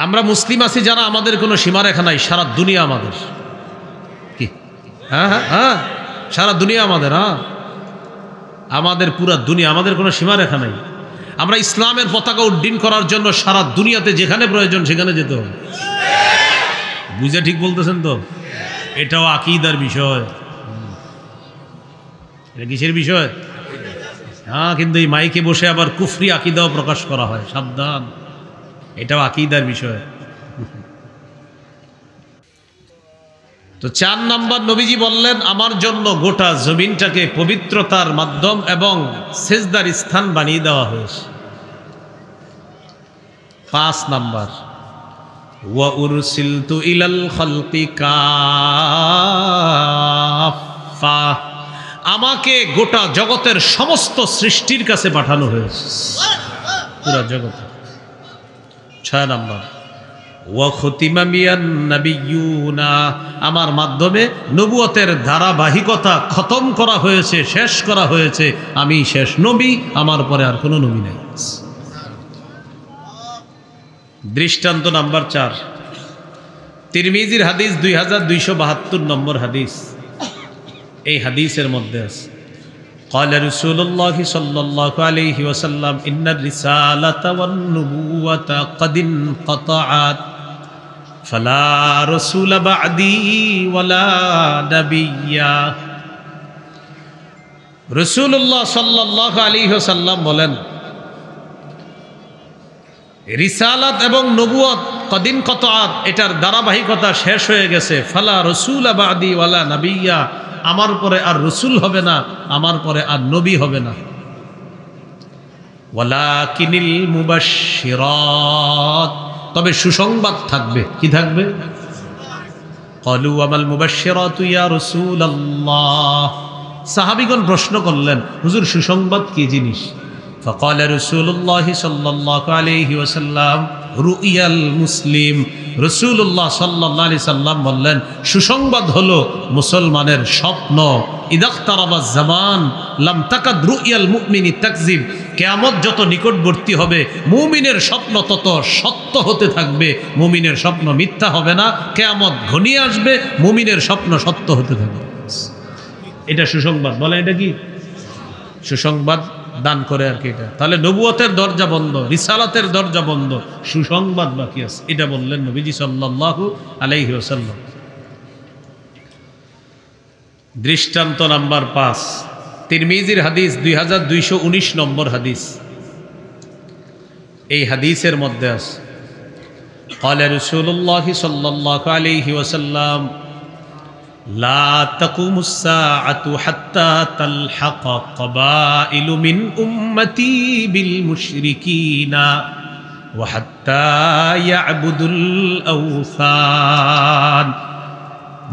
আমরা মুসলিম আছি যারা, আমাদের কোনো সীমারেখা নাই, সারা দুনিয়া আমাদের। কি? হ্যাঁ হ্যাঁ হ্যাঁ, সারা দুনিয়া আমাদের। হ্যাঁ, আমাদের পুরা দুনিয়া, আমাদের কোনো সীমারেখা নাই। আমরা ইসলামের পতাকা উড্ডীন করার জন্য সারা দুনিয়াতে যেখানে প্রয়োজন সেখানে যেতে হবে। বুঝে ঠিক বলতেছেন তো? এটাও আকীদার বিষয়। এটা কিসের বিষয়? হ্যাঁ, কিন্তু এই মাইকে বসে আবার কুফরি আকীদাও প্রকাশ করা হয়, সাবধান, এটাও আকীদার বিষয়। তো 4 নাম্বার, নবীজি বললেন, আমার জন্য গোটা জমিনটাকে পবিত্রতার মাধ্যম এবং সেজদার স্থান বানিয়ে দেওয়া হয়েছে। 5 নাম্বার, ওয়া উরসিলতু ইলাল খালকি কাফা, আমাকে গোটা জগতের সমস্ত সৃষ্টির কাছে পাঠানো হয়েছে, পুরা জগতে। 6 নাম্বার, ওয়া খুতিমা বিয়ান নাবিয়্যুনা, আমার মাধ্যমে নবুয়তের ধারাবাহিকতা খতম করা হয়েছে, শেষ করা হয়েছে। আমি শেষ নবী, আমার পরে আর কোনো নবী নাই। দৃষ্টান্ত নাম্বার 4, তিরমিজির হাদিস 2272 নম্বর হাদিস। এই হাদিসের মধ্যে আছে قال رسول الله صلى الله عليه وسلم إن الرسالة والنبوة قد انقطعت فلا رسول بعدي ولا نبي। রাসূলুল্লাহ সাল্লাল্লাহু আলাইহি ওয়াসাল্লাম বলেন, রিসালাত এবং নবুয়ত কদিন কতআত, এটার ধারাবাহিকতা শেষ হয়ে গেছে। ফালা রাসূল বাদি ওয়ালা নাবিয়্যা, আমার পরে আর রসুল হবে না, আমার পরে আর নবী হবে না। ওয়ালাকিনিল মুবাশশিরাত, তবে সুসংবাদ থাকবে। কি থাকবে? ক্বালু আমাল মুবাশশিরাতু ইয়া রাসূলুল্লাহ, সাহাবীগণ প্রশ্ন করলেন, হুজুর সুসংবাদ কি জিনিস? فقال رسول الله صلى الله عليه وسلم رؤيا المسلم, রাসূলুল্লাহ সাল্লাল্লাহু আলাইহি সাল্লাম বললেন, সুসংবাদ হলো মুসলমানের স্বপ্ন। ইদাকতারাবাজ জামান লাম তাকাদ রুয়াল মুমিনি তাকযিব, কিয়ামত যত নিকটবর্তী হবে মুমিনের স্বপ্ন তত সত্য হতে থাকবে, মুমিনের স্বপ্ন মিথ্যা হবে না। কিয়ামত ঘনিয়ে আসবে, মুমিনের স্বপ্ন সত্য হতে থাকবে। এটা সুসংবাদ। বলে এটা কি সুসংবাদ দান করে আর কি এটা। তাহলে নবুয়তের দরজা বন্ধ, রিসালাতের দরজা বন্ধ, সুসংবাদ বাকি আছে। এটা বললেন নবীজি সাল্লাল্লাহু আলাইহি ওয়াসাল্লাম। দৃষ্টান্ত নাম্বার 5, তিরমিজির হাদিস 2219 নম্বর হাদিস। এই হাদিসের মধ্যে আছে قال رسول الله صلى الله عليه وسلم لا تقوم الساعة حتى تلحق قبائل من أمتي بالمشركين وحتى يعبدوا الأوثان।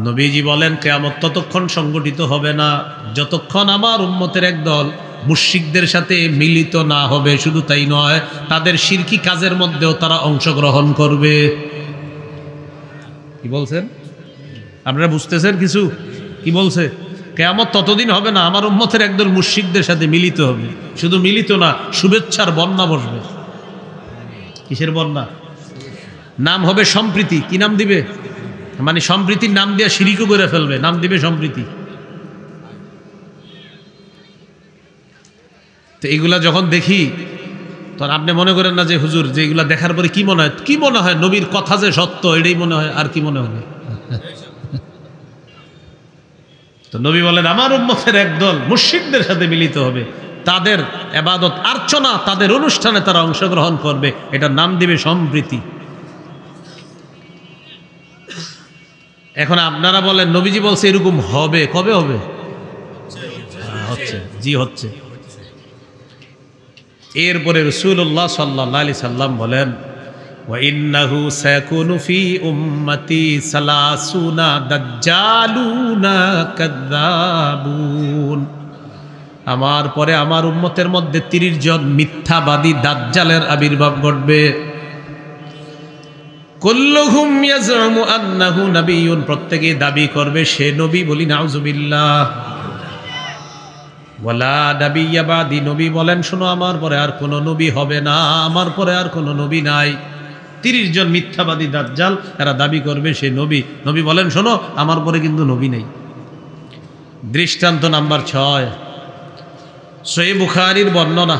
নবীজি বলেন, কিয়ামত ততক্ষণ সংগঠিত হবে না যতক্ষণ আমার উম্মতের একদল মুশরিকদের সাথে মিলিত না হবে। শুধু তাই নয়, তাদের শিরকি কাজের মধ্যেও তারা অংশগ্রহণ করবে। কি বলছেন আপনারা? বুঝতেছেন কিছু? কি বলছে? কিয়ামত ততদিন হবে না আমার উম্মতের একদল মুশরিকদের সাথে মিলিত হবে। শুধু মিলিত না, শুভেচ্ছার বন্যা বসবে। কিসের বন্যা? নাম হবে সম্প্রীতি। কি নাম দিবে? মানে সম্প্রীতির নাম দিয়ে শিরিকও করে ফেলবে, নাম দিবে সম্প্রীতি। তো এইগুলা যখন দেখি তখন আপনি মনে করেন না যে হুজুর, যে এগুলা দেখার পরে কি মনে হয়? কি মনে হয়? নবীর কথা যে সত্য, এটাই মনে হয়। আর কি মনে হবে? তো নবী বলেন, আমার উম্মতের একদল মুশরিকদের সাথে মিলিত হবে, তাদের ইবাদত আর্চনা, তাদের অনুষ্ঠানে তারা অংশগ্রহণ করবে। এটার নাম দিবে সম্প্রীতি। এখন আপনারা বলেন, নবীজি বলছে এরকম হবে, কবে হবে? হচ্ছে, জি হচ্ছে। এরপরে রাসূলুল্লাহ সাল্লাল্লাহু আলাইহি সাল্লাম বলেন, وَإِنَّهُ سَيَكُونُ فِي أُمَّتِي 30 دَجَّالُونَ كَذَّابُونَ, আমার পরে আমার উম্মতের মধ্যে 30 জন মিথ্যাবাদী দাজ্জালের আবির্ভাব ঘটবে। কুল্লুহুম ইয়াজউমু আন্নাহু নাবিয়্যুন, প্রত্যেকেই দাবি করবে সে নবী। বলি নাউযুবিল্লাহ। ওয়ালা নাবিয়্যা বাদি, নবী বলেন, শোনো, আমার পরে আর কোনো নবী হবে না, আমার পরে আর কোনো নবী নাই। 30 জন মিথ্যাবাদী দাজ্জাল, এরা দাবি করবে সে নবী। নবী বলেন, শোনো, আমার পরে কিন্তু নবী নেই। দৃষ্টান্ত নাম্বার 6, সহিহ বুখারীর বর্ণনা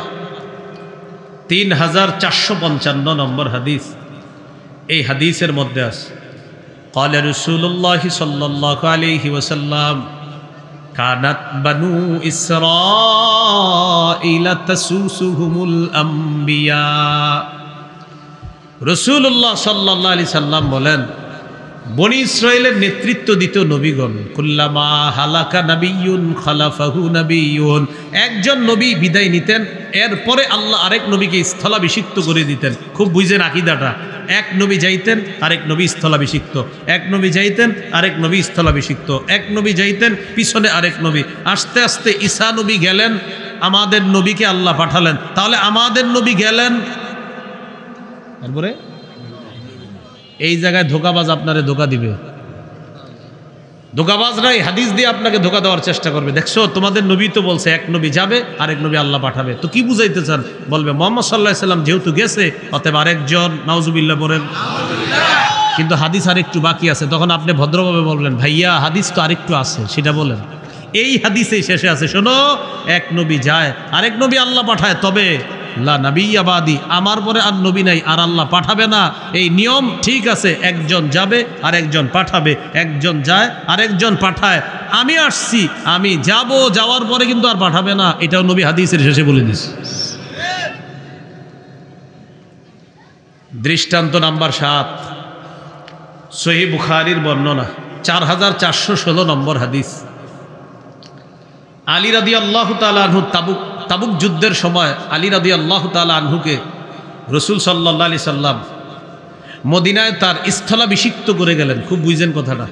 3455 নম্বর হাদিস। এই হাদিসের মধ্যে আছে قال رسول الله صلى الله عليه وسلم كانت بنو إسرائيل تسوسهم الأنبياء। রাসূলুল্লাহ সাল্লাল্লাহু আলাইহি সাল্লাম বলেন, বনি ইসরায়েলের নেতৃত্ব দিত নবীগণ। কুল্লামা হালাকা নাবিয়্যুন খালাফাহু নাবিয়্যুন, একজন নবী বিদায় নিতেন, এরপরে আল্লাহ আরেক নবীকে স্থলাভিষিক্ত করে দিতেন। খুব বুঝেন আকীদাটা, এক নবী যাইতেন আরেক নবী স্থলাভিষিক্ত, এক নবী যাইতেন আরেক নবী স্থলাভিষিক্ত, এক নবী যাইতেন পিছনে আরেক নবী। আস্তে আস্তে ঈসা নবী গেলেন, আমাদের নবীকে আল্লাহ পাঠালেন। তাহলে আমাদের নবী গেলেন, তারপরে এই জায়গায় ধোকাবাজ আপনারে ধোকা দিবে। ধোকাবাজরাই হাদিস দিয়ে আপনাকে ধোকা দেওয়ার চেষ্টা করবে। দেখছো তোমাদের নবী তো বলছে এক নবী যাবে আরেক নবী আল্লাহ পাঠাবে, তো কি বুঝাইতে চান? বলবে মুহাম্মদ সাল্লাল্লাহু আলাইহি সাল্লাম যেহেতু গেছে অতএব আরেকজন, নাউজুবিল্লাহ বলেন। কিন্তু হাদিস আরেকটু বাকি আছে, তখন আপনি ভদ্রভাবে বলবেন ভাইয়া হাদিস তো আরেকটু আছে, সেটা বলেন। এই হাদিসেই শেষে আছে, শোনো, এক নবী যায় আরেক নবী আল্লাহ পাঠায়, তবে লা নাবিয়্যা বাদি, আমার পরে আর নবী নাই, আর আল্লাহ পাঠাবে না। এই নিয়ম ঠিক আছে, একজন যাবে আর একজন পাঠাবে, একজন যায় আর একজন পাঠায়। আমি আসছি, আমি যাব, যাওয়ার পরে কিন্তু আর পাঠাবে না, এটাও নবী হাদিসের শেষে বলে দিছে। দৃষ্টান্ত নাম্বার 7, সহিহ বুখারীর বর্ণনা 4416 নম্বর হাদিস। আলী রাদিয়াল্লাহু তাআলা আনহু তাবুক যুদ্ধের সময় আলী রাদিয়াল্লাহু তাআলা আনহুকে রাসূল সাল্লাল্লাহু আলাইহি সাল্লাম মদিনায় তার স্থলাভিষিক্ত করে গেলেন। খুব বুঝেন কথাটা,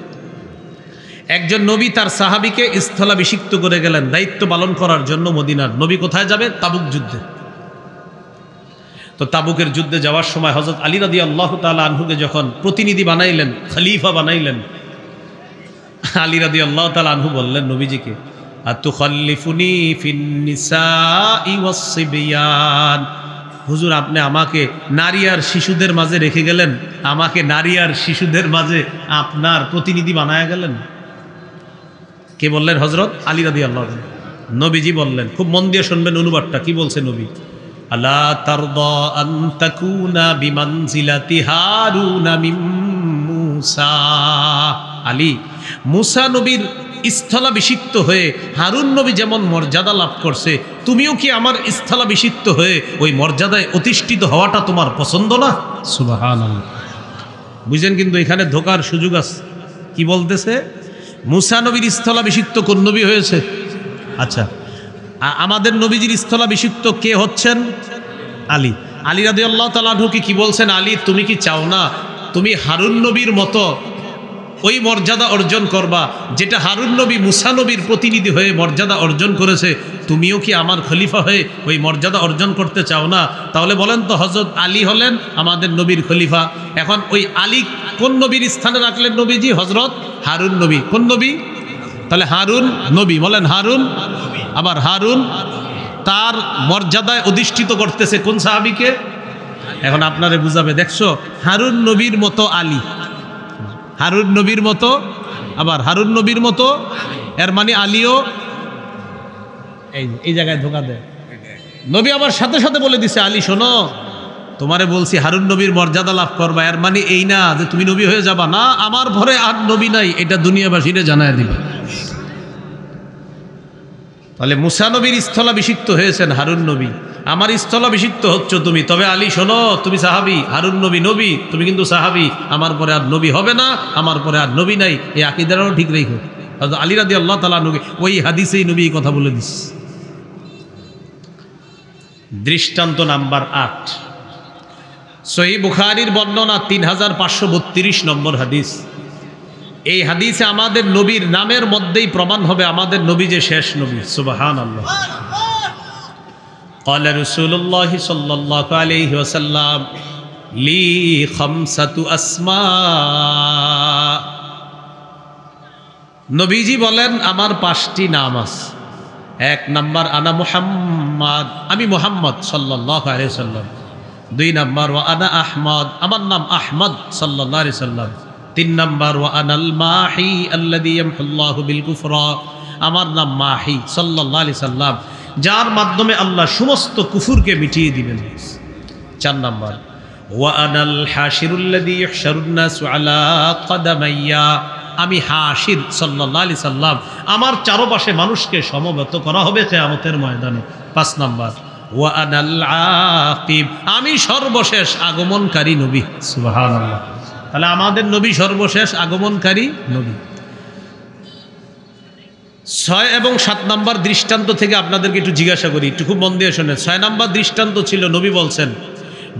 একজন নবী তার সাহাবীকে স্থলাভিষিক্ত করে গেলেন দায়িত্ব পালন করার জন্য মদিনার। নবী কোথায় যাবে? তাবুক যুদ্ধে। তো তাবুকের যুদ্ধে যাওয়ার সময় হযরত আলী রাদিয়াল্লাহু তাআলা আনহুকে যখন প্রতিনিধি বানাইলেন, খলিফা বানাইলেন, আলী রাদিয়াল্লাহু তাআলা আনহু বললেন নবীজিকে, আতুখাল্লিফুনি ফিন নিসাই ওয়াস সিবিয়ান, হুজুর আপনি আমাকে নারী আর শিশুদের মাঝে রেখে গেলেন, আমাকে নারী আর শিশুদের মাঝে আপনার প্রতিনিধি বানায়া গেলেন। কে বললেন? হযরত আলী রাদিয়াল্লাহু তাআলা। নবীজি বললেন, খুব মন দিয়ে শুনবেন অনুবাদটা, কি বলছে নবী, আলা তারদা আন তাকুনা বিমানজিলাতি হারুনা মিন মূসা। আলী, মূসা নবীর স্থলাভিষিক্ত হয়ে হারুন নবী যেমন মর্যাদা লাভ করছে, তুমিও কি আমার স্থলাভিষিক্ত হয়ে ওই মর্যাদায় অধিষ্ঠিত হওয়াটা তোমার পছন্দ না? সুবহানাল্লাহ। বুঝেন, কিন্তু এখানে ধোকার সুযোগ আছে। কি বলতেছে? মূসা নবীর স্থলাভিষিক্ত কোন নবী হয়েছে? আচ্ছা, আমাদের নবীজির স্থলাভিষিক্ত কে হচ্ছেন? আলী। আলী রাদিয়াল্লাহু তাআলা আনহু কি বলছেন, আলী তুমি কি চাও না তুমি হারুন নবীর মতো ওই মর্যাদা অর্জন করবা যেটা হারুন নবী মূসা নবীর প্রতিনিধি হয়ে মর্যাদা অর্জন করেছে? তুমিও কি আমার খলিফা হয়ে ওই মর্যাদা অর্জন করতে চাও না? তাহলে বলেন তো, হযরত আলী হলেন আমাদের নবীর খলিফা। এখন ওই আলী কোন নবীর স্থানে রাখলেন নবীজি? হযরত হারুন নবী। কোন নবী? তাহলে হারুন নবী, বলেন হারুন। আবার হারুন তার মর্যাদায় অধিষ্ঠিত করতেছে কোন সাহাবীকে? এখন আপনারে বুঝাবে, দেখছো হারুন নবীর মতো আলী, হারুন নবীর মতো, আবার হারুন নবীর মতো, এর মানে আলীও এই জায়গায় ধোকা দেয়। নবী আবার সাথে সাথে বলে দিছে, আলী শোনো, তোমারে বলছি হারুন নবীর মর্যাদা লাভ করবা, এর মানে এই না যে তুমি নবী হয়ে যাবা, না, আমার ঘরে আর নবী নাই, এটা দুনিয়াবাসীরে জানায় দিবে। তাহলে মূসা নবীর স্থলাভিষিক্ত হয়েছেন হারুন নবী, আমার স্থলাভিষিক্ত হচ্ছ তুমি। তবে আলী শোনো, তুমি সাহাবী, হারুন নবী নবী, তুমি কিন্তু সাহাবী, আমার পরে আর নবী হবে না, আমার পরে আর নবী নাই, এই আকীদাটাও ঠিক রেখো। আলী রাদিয়াল্লাহু তাআলা আনহু ওই হাদিসেই নবী এই কথা বলে দিস। দৃষ্টান্ত নাম্বার 8, সহিহ বুখারীর বর্ণনা 3532 নম্বর হাদিস। এই হাদিসে আমাদের নবীর নামের মধ্যেই প্রমাণ হবে আমাদের নবী যে শেষ নবী। সুবহানাল্লাহ। قال رسول الله صلى الله عليه وسلم لي خمسة أسماء। নবীজি বলেন আমার 5টি নাম আছে। 1 নাম্বার আনা মুহাম্মদ, আমি মুহাম্মদ সাল্লাল্লাহু আলাইহি ওয়াসাল্লাম। 2 নাম্বার ওয়া আনা আহমদ, আমার নাম আহমদ সাল্লাল্লাহু আলাইহি ওয়াসাল্লাম। 3 নাম্বার ওয়া আনাল মাহি আল্লাযী ইয়ামহুল্লাহু বিল কুফরা, আমার নাম মাহি সাল্লাল্লাহু আলাইহি সাল্লাম, যার মাধ্যমে আল্লাহ সমস্ত কুফুরকে মিটিয়ে দিবেন। 4 নাম্বার ওয়া আনাল হাশিরুল্লাযী ইহশারুন নাসু আলা কদামাইয়া, আমি হাশির সাল্লাল্লাহু আলাইহি সাল্লাম, আমার চারপাশে মানুষকে সমবেত করা হবে কিয়ামতের ময়দানে। 5 নাম্বার ওয়া আনাল আকিব, আমি সর্বশেষ আগমনকারী নবী। সুবহানাল্লাহ। তাহলে আমাদের নবী সর্বশেষ আগমনকারী নবী। 6 এবং 7 নম্বর দৃষ্টান্ত থেকে আপনাদেরকে একটু জিজ্ঞাসা করি, একটু খুব মন দিয়ে শোনেন। 6 নম্বর দৃষ্টান্ত ছিল, নবী বলছেন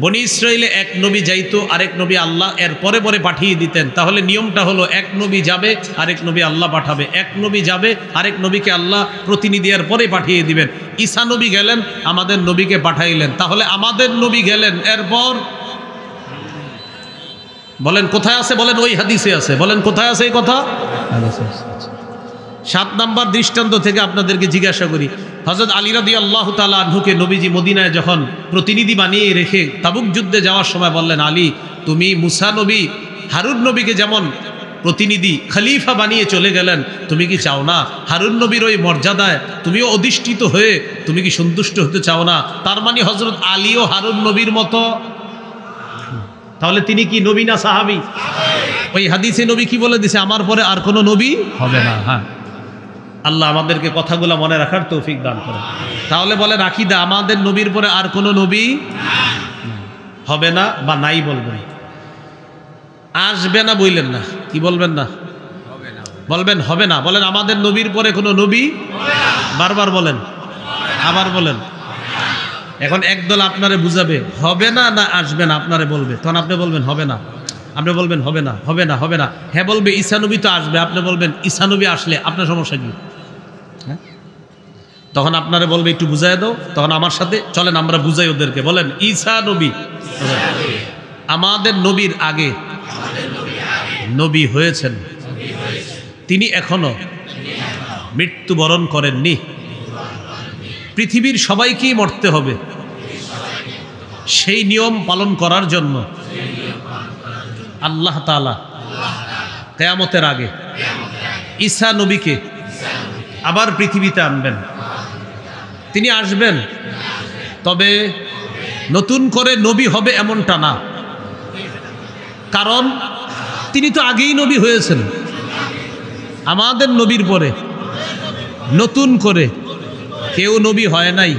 বনি ইসরাইলে এক নবী যাইতো, আরেক নবী আল্লাহ এর পরে পরে পাঠিয়ে দিতেন। তাহলে নিয়মটা হলো এক নবী যাবে, আরেক নবী আল্লাহ পাঠাবে, এক নবী যাবে, আরেক নবীকে আল্লাহ প্রতিনিধি এর পরে পাঠিয়ে দিবেন। ঈসা নবী গেলেন, আমাদের নবীকে পাঠাইলেন। তাহলে আমাদের নবী গেলেন, এরপর বলেন কোথায় আছে? বলেন ওই হাদিসে আছে। বলেন কোথায় আছে এই কথা? 7 নম্বর দৃষ্টান্ত থেকে আপনাদেরকে জিজ্ঞাসা করি, হযরত আলী রাদিয়াল্লাহু তাআলা আনহুকে নবীজি মদিনায় যখন প্রতিনিধি বানিয়ে রেখে তাবুক যুদ্ধে যাওয়ার সময় বললেন, আলী তুমি মুসা নবী, হারুন নবীকে যেমন প্রতিনিধি খলিফা বানিয়ে চলে গেলেন, তুমি কি চাও না হারুন নবীর ওই মর্যাদায় তুমিও অধিষ্ঠিত হয়ে তুমি কি সন্তুষ্ট হতে চাও না? তার মানে হযরত আলীও হারুন নবীর মতো। তাহলে তিনি কি নবী না সাহাবী? ওই হাদিসে নবী কি বলে দিছে? আমার পরে আর কোনো নবী হবে না। হ্যাঁ, আল্লাহ আমাদেরকে কথাগুলো মনে রাখার তৌফিক দান করে। তাহলে বলেন আকীদা, আমাদের নবীর পরে আর কোনো নবী হবে না বা নাই বলবেন, আসবে না বললেন না, কি বলবেন না? বলবেন হবে না। বলেন আমাদের নবীর পরে কোনো নবী, বারবার বলেন, আবার বলেন। এখন একদল আপনারে বুঝাবে হবে না না আসবে না, আপনারে বলবে, তখন আপনি বলবেন হবে না, আপনি বলবেন হবে না, হবে না, হবে না। হ্যাঁ বলবে ঈসা নবী তো আসবে, আপনি বলবেন ঈসা নবী আসলে আপনার সমস্যা কি? হ্যাঁ, তখন আপনারা বলবে একটু বুঝাই দাও, তখন আমার সাথে চলেন আমরা বুঝাই ওদেরকে। বলেন ঈসা নবী আমাদের নবীর আগে নবী হয়েছেন, তিনি এখনো মৃত্যুবরণ করেননি। পৃথিবীর সবাইকেই মরতে হবে, সেই নিয়ম পালন করার জন্য আল্লাহ তাআলা কিয়ামতের আগে ঈসা নবীকে আবার পৃথিবীতে আনবেন। তিনি আসবেন, তবে নতুন করে নবী হবে এমনটা না, কারণ তিনি তো আগেই নবী হয়েছেন। আমাদের নবীর পরে নতুন করে কেউ নবী হয় নাই,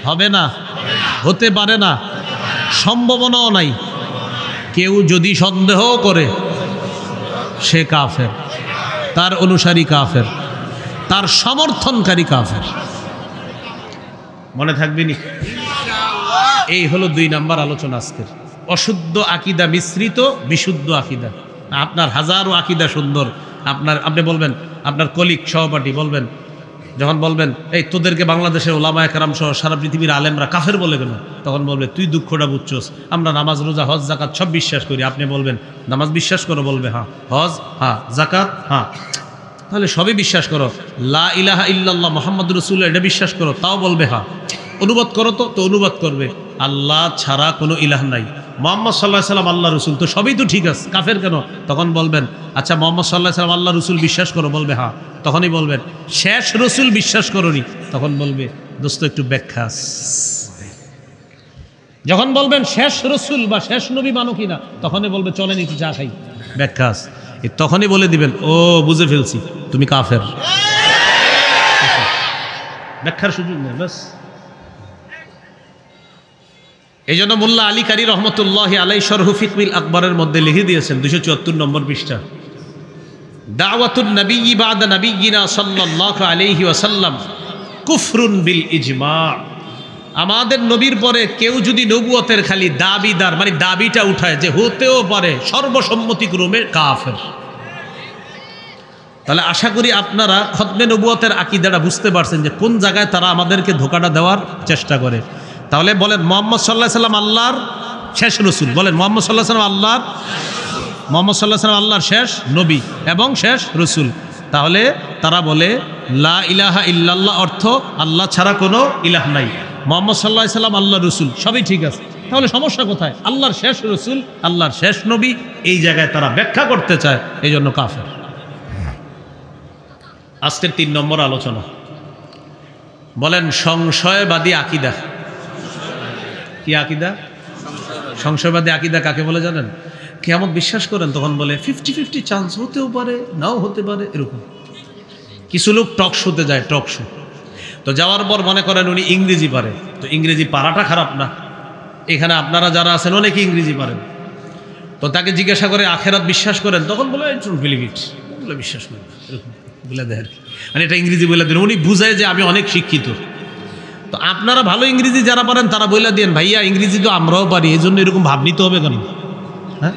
হবে না, হতে পারে না, সম্ভাবনাও নাই। কেউ যদি সন্দেহ করে সে কাফের, তার অনুসারী কাফের, তার সমর্থনকারী কাফের। মনে থাকবে নি? এই হলো 2 নাম্বার আলোচনা আজকের। অশুদ্ধ আকীদা মিশ্রিত বিশুদ্ধ আকীদা। আপনার হাজারো আকীদা সুন্দর, আপনি বলবেন, আপনার কলিগ সহপাঠী বলবেন, যখন বলবেন এই তোদেরকে বাংলাদেশের ওলামায়ে কেরাম সহ সারা পৃথিবীর আলেমরা কাফের বলে গেল, তখন বলবে তুই দুঃখটা বুঝছস, আমরা নামাজ রোজা হজ জাকাত সব বিশ্বাস করি। আপনি বলবেন নামাজ বিশ্বাস করো? বলবে হ্যাঁ। হজ হ্যাঁ, জাকাত হ্যাঁ। তাহলে সবই বিশ্বাস করো। লা ইলাহা ইল্লাল্লাহ মুহাম্মাদুর রাসূলুল্লাহ এটা বিশ্বাস করো? তাও বলবে হ্যাঁ। অনুবাদ করো তো অনুবাদ করবে আল্লাহ ছাড়া কোনো ইলাহ নাই, মুহাম্মদ সাল্লাল্লাহু আলাইহি সাল্লাম আল্লাহ রসুল, তো সবই তো ঠিক আছে, কাফের কেন? তখন বলবেন আচ্ছা মুহাম্মদ সাল্লাল্লাহু আলাইহি সাল্লাম আল্লাহ রসুল বিশ্বাস করো? বলবে হ্যাঁ। তখনই বলবেন শেষ রসুল বিশ্বাস করোনি? তখন বলবে দোস্ত একটু ব্যাখ্যা। যখন বলবেন শেষ রসুল বা শেষ নবী মানো কিনা, তখনই বলবে চলেন একটু চা খাই, ব্যাখ্যা। তখনই বলে দিবেন ও বুঝে ফেলছি, তুমি কাফের। ব্যাখ্যার সুযোগ নেই, ব্যাস। এই জন্য মোল্লা আলী কারি রহমতুল্লাহি আলাইহি শরহু ফিকহিল আকবরের মধ্যে লিখে দিয়েছেন 274 নম্বর পৃষ্ঠা, দাওয়াতুন নবী বাদা নবিয়িনা সাল্লাল্লাহু আলাইহি ওয়াসাল্লাম কুফরুন বিল ইজমা। আমাদের নবীর পরে কেউ যদি নবুয়তের খালি দাবিদার, মানে দাবিটা উঠায় যে হতেও পারে, সর্বসম্মতিক্রমে কাফের। তাহলে আশা করি আপনারা খতমে নবুয়তের আকীদাটা বুঝতে পারছেন যে কোন জায়গায় তারা আমাদেরকে ধোকাটা দেওয়ার চেষ্টা করে। তাহলে বলেন মুহাম্মদ সাল্লাল্লাহু আলাইহি সাল্লাম আল্লাহর শেষ রসুল। বলেন মুহাম্মদ সাল্লাল্লাহু আলাইহি সাল্লাম আল্লাহর, মুহাম্মদ সাল্লাল্লাহু আলাইহি সাল্লাম আল্লাহর শেষ নবী এবং শেষ রসুল। তাহলে তারা বলে লা ইলাহা ইল্লাল্লাহ অর্থ আল্লাহ ছাড়া কোনো ইলাহ নাই, মুহাম্মদ সাল্লাল্লাহু আলাইহি সাল্লাম আল্লাহর রসুল, সবই ঠিক আছে। তাহলে সমস্যা কোথায়? আল্লাহর শেষ রসুল, আল্লাহর শেষ নবী, এই জায়গায় তারা ব্যাখ্যা করতে চায়, এই জন্য কাফের। আজকের 3 নম্বর আলোচনা, বলেন সংশয়বাদী আকীদা। কি আকীদা? সংশয়বাদী আকীদা কাকে বলে জানেন? কিয়ামত বিশ্বাস করেন, তখন বলে 50-50 চান্স, হতেও পারে নাও হতে পারে, এরকম। কিছু লোক টক শোতে যায়, টক শো, তো যাওয়ার পর মনে করেন উনি ইংরেজি পারে, তো ইংরেজি পারাটা খারাপ না, এখানে আপনারা যারা আছেন অনেকে ইংরেজি পারেন, তো তাকে জিজ্ঞাসা করে আখেরাত বিশ্বাস করেন, তখন বলে আই ডোন্ট বিলিভ ইট, বলে বিশ্বাস করেন, এরকম বলে দেয় আর কি। মানে এটা ইংরেজি বলে দেন, উনি বুঝায় যে আমি অনেক শিক্ষিত। তো আপনারা ভালো ইংরেজি যারা পারেন তারা বলে দেন ভাইয়া ইংরেজি তো আমরাও পারি, এই জন্য এরকম ভাব নিতে হবে কেন? হ্যাঁ,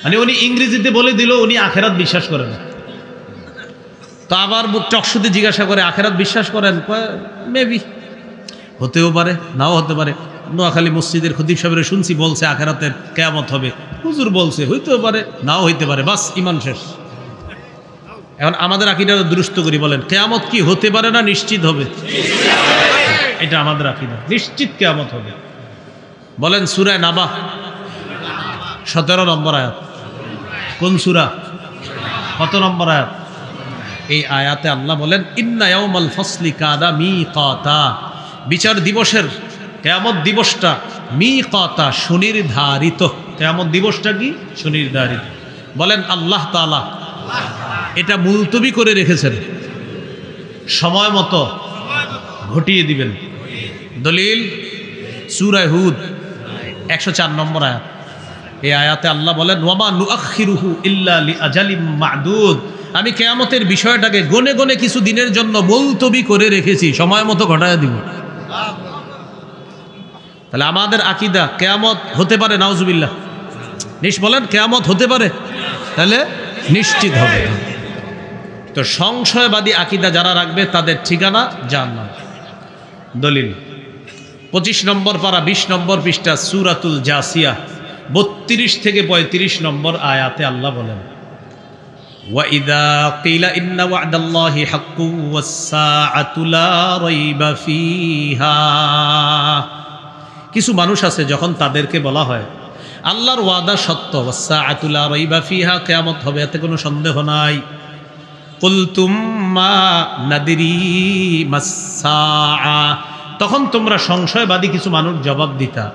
মানে উনি ইংরেজিতে বলে দিল উনি আখেরাত বিশ্বাস করেন। তো আবার চকশুতে জিজ্ঞাসা করে আখেরাত বিশ্বাস করেন, মেবি, হতেও পারে নাও হতে পারে। নোয়াখালী মসজিদের খতিব সাহেবের শুনছি বলছে আখেরাতের কিয়ামত হবে, হুজুর বলছে হইতেও পারে নাও হইতে পারে, বাস ইমান শেষ। এখন আমাদের আকীদা দুরুস্ত করি, বলেন কিয়ামত কি হতে পারে না নিশ্চিত হবে? এটা আমাদের আকীদা, নিশ্চিত কিয়ামত হবে। বলেন সূরা নাবা 17 নম্বর আয়াত, কোন সূরা, কত নম্বর আয়াত? এই আয়াতে আল্লাহ বলেন ইন্না ইয়াউমাল ফাসলি কানা মিকাতা, বিচার দিবসের, কিয়ামত দিবসটা মিকাতা, সুনির্ধারিত। কিয়ামত দিবসটা কি? সুনির্ধারিত। বলেন আল্লাহ তাআলা এটা মুলতবি করে রেখেছেন, সময় মতো ঘটিয়ে দিবেন। দলিল সূরা হুদ 104 নম্বর আয়াত। এই আয়াতে আল্লাহ বলেন ওয়ামা নুআখিরুহু ইল্লা লিআজালিম মা'দুদ, আমি কিয়ামতের বিষয়টাকে গনে গনে কিছু দিনের জন্য মুলতবি করে রেখেছি, সময় মতো ঘটায় দিব। তাহলে আমাদের আকীদা কিয়ামত হতে পারে, নাউজুবিল্লাহ, বলেন কিয়ামত হতে পারে, তাহলে নিশ্চিত হবে। তো সংশয়বাদী আকীদা যারা রাখবে তাদের ঠিকানা জাহান্নাম। দলিল 25 নম্বর পারা 20 নম্বর পৃষ্ঠা সূরাতুল জাসিয়া 32 থেকে 35 নম্বর আয়াতে আল্লাহ বলেন ওয়াইদা কিলা ইন্না ওয়া'দাল্লাহি হাক্কুন ওয়াস-সাআতু লা রাইবা ফিহা, কিছু মানুষ আছে যখন তাদেরকে বলা হয় আল্লাহর ওয়াদা সত্য, ওয়াস-সাআতু লা রাইবা ফিহা, কিয়ামত হবে এতে কোনো সন্দেহ নাই। কুলতুম মা নাদরি মাস-সাআ, তখন তোমরা সংশয়বাদী কিছু মানুষ জবাব দিতা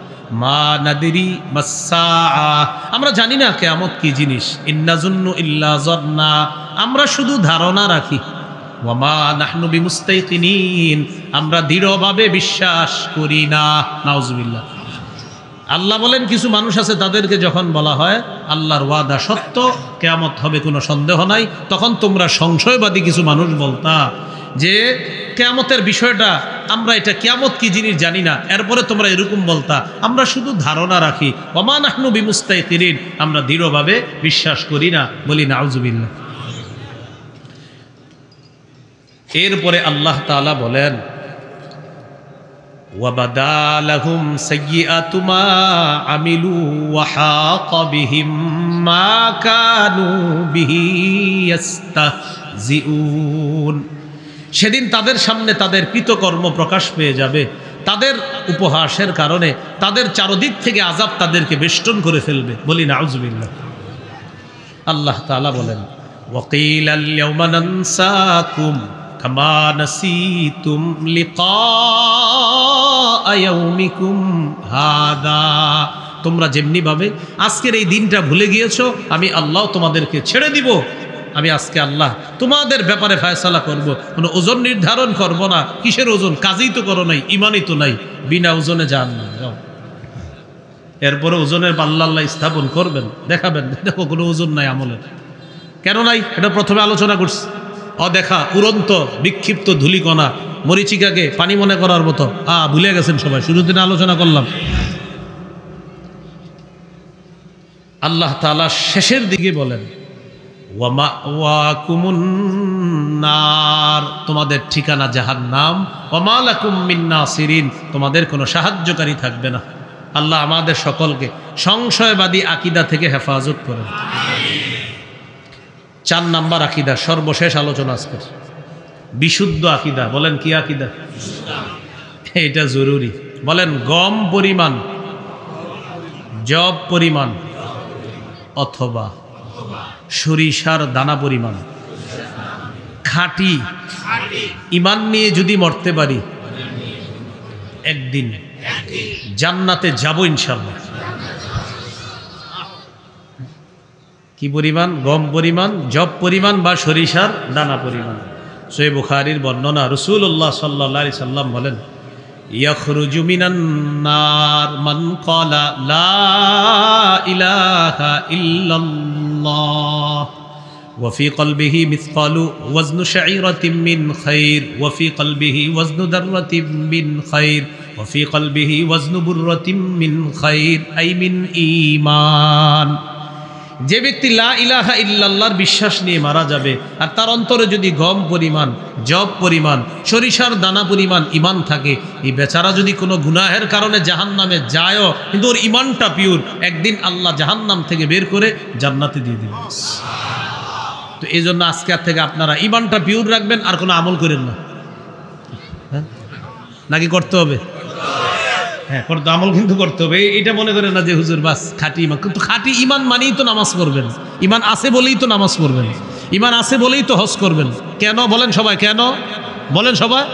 মা নাদরি মাস-সাআ, আমরা জানি না কিয়ামত কি জিনিস। ইন্নাজুন্নু ইল্লা যান্না, আমরা শুধু ধারণা রাখি। ওয়া মা নাহনু বিমুস্তাইকিনিন, আমরা দৃঢ়ভাবে বিশ্বাস করি না। নাউজুবিল্লাহ। আল্লাহ বলেন কিছু মানুষ আছে তাদেরকে যখন বলা হয় আল্লাহর ওয়াদা সত্য, কিয়ামত হবে কোনো সন্দেহ নাই, তখন তোমরা সংশয়বাদী কিছু মানুষ বলতা যে কিয়ামতের বিষয়টা আমরা এটা কিয়ামত কি জিনিস জানি না, এরপরে তোমরা এরকম বলতা আমরা শুধু ধারণা রাখি। ওয়া মা নাহনু বিমুস্তাইকিনিন, আমরা দৃঢ়ভাবে বিশ্বাস করি না। বলি নাউজুবিল্লাহ। এরপরে আল্লাহ তাআলা বলেন ওয়াবাদা লাহুম সাইয়্যাতু মা আমিলু ওয়া হাকা বিহিম মা কানু বিহি ইস্তাহজিউন, সেদিন তাদের সামনে তাদের কৃতকর্ম প্রকাশ পেয়ে যাবে, তাদের উপহাসের কারণে তাদের চারদিক থেকে আযাব তাদেরকে বেষ্টন করে ফেলবে। বলি নাউজুবিল্লাহ। আল্লাহ তাআলা বলেন ওয়াকিলাল ইয়াওমা নানসাকুম কামা নাসিতুম লিকা ইয়াউমিকুম হাদা, তোমরা যেমনি ভাবে আজকের এই দিনটা ভুলে গিয়েছো, আমি আল্লাহ তোমাদেরকে ছেড়ে দিব। আমি আজকে আল্লাহ তোমাদের ব্যাপারে ফয়সালা করব, কোনো ওজন নির্ধারণ করব না। কিসের ওজন? কাজই তো করো নাই, ইমানই তো নাই, বিনা ওজনে জাহান্নাম যাও। এরপরে ওজনের পাল্লা আল্লাহ স্থাপন করবেন, দেখাবেন দেখো কোনো ওজন নাই আমলের। কেন নাই? এটা প্রথমে আলোচনা করছি। অদেখা উড়ন্ত বিক্ষিপ্ত ধূলিকণা মরিচিকাকে পানি মনে করার মতো, ভুলে গেছেন সবাই, শুরুর দিনে আলোচনা করলাম। আল্লাহ তাআলা শেষের দিকে বলেন ওয়া মাওয়াকুমুন নার, তোমাদের ঠিকানা জাহান্নাম। ওয়া মা লাকুম মিন নাসিরিন, তোমাদের কোনো সাহায্যকারী থাকবে না। আল্লাহ আমাদের সকলকে সংশয়বাদী আকীদা থেকে হেফাজত করেন। 4 নাম্বার আকীদা, সর্বশেষ আলোচনা আজকে, বিশুদ্ধ আকীদা। বলেন কি আকীদা? এটা জরুরি। বলেন গম পরিমাণ, জব পরিমাণ অথবা সরিষার দানা পরিমাণ খাঁটি ইমান নিয়ে যদি মরতে পারি একদিন জান্নাতে যাব ইনশাআল্লাহ। কি পরিমাণ? গম পরিমাণ, জব পরিমাণ বা সরিষার দানা পরিমাণ। সহিহ বুখারীর বর্ণনা, রাসূলুল্লাহ সাল্লাল্লাহু আলাইহি সাল্লাম বলেন ইয়াখরুজু মিনান নার মান ক্বালা লা ইলাহা ইল্লাল্লাহ وفي قلبه مثقال وزن شعيرة من خير وفي قلبه وزن ذرة من خير وفي قلبه وزن برة من خير أي من إيمان যে ব্যক্তি লা ইলাহা ইল্লাল্লাহর বিশ্বাস নিয়ে মারা যাবে আর তার অন্তরে যদি গম পরিমাণ জব পরিমাণ সরিষার দানা পরিমাণ ঈমান থাকে, এই বেচারা যদি কোনো গুনাহের কারণে জাহান্নামে যায়ও কিন্তু ওর ঈমানটা পিওর, একদিন আল্লাহ জাহান্নাম থেকে বের করে জান্নাতে দিয়ে দিবেন। তো এই জন্য আজকে থেকে আপনারা ঈমানটা পিওর রাখবেন, আর কোনো আমল করেন না। হ্যাঁ, নাকি করতে হবে? হ্যাঁ, করতে আমল কিন্তু করতে হবে। এটা মনে করেন না যে হুজুর বাস খাঁটি ঈমান, কিন্তু খাঁটি ঈমান মানেই তো নামাজ পড়বেন, ঈমান আছে বলেই তো নামাজ পড়বেন, ঈমান আছে বলেই তো হজ করবেন। কেন বলেন সবাই? কেন বলেন সবাই?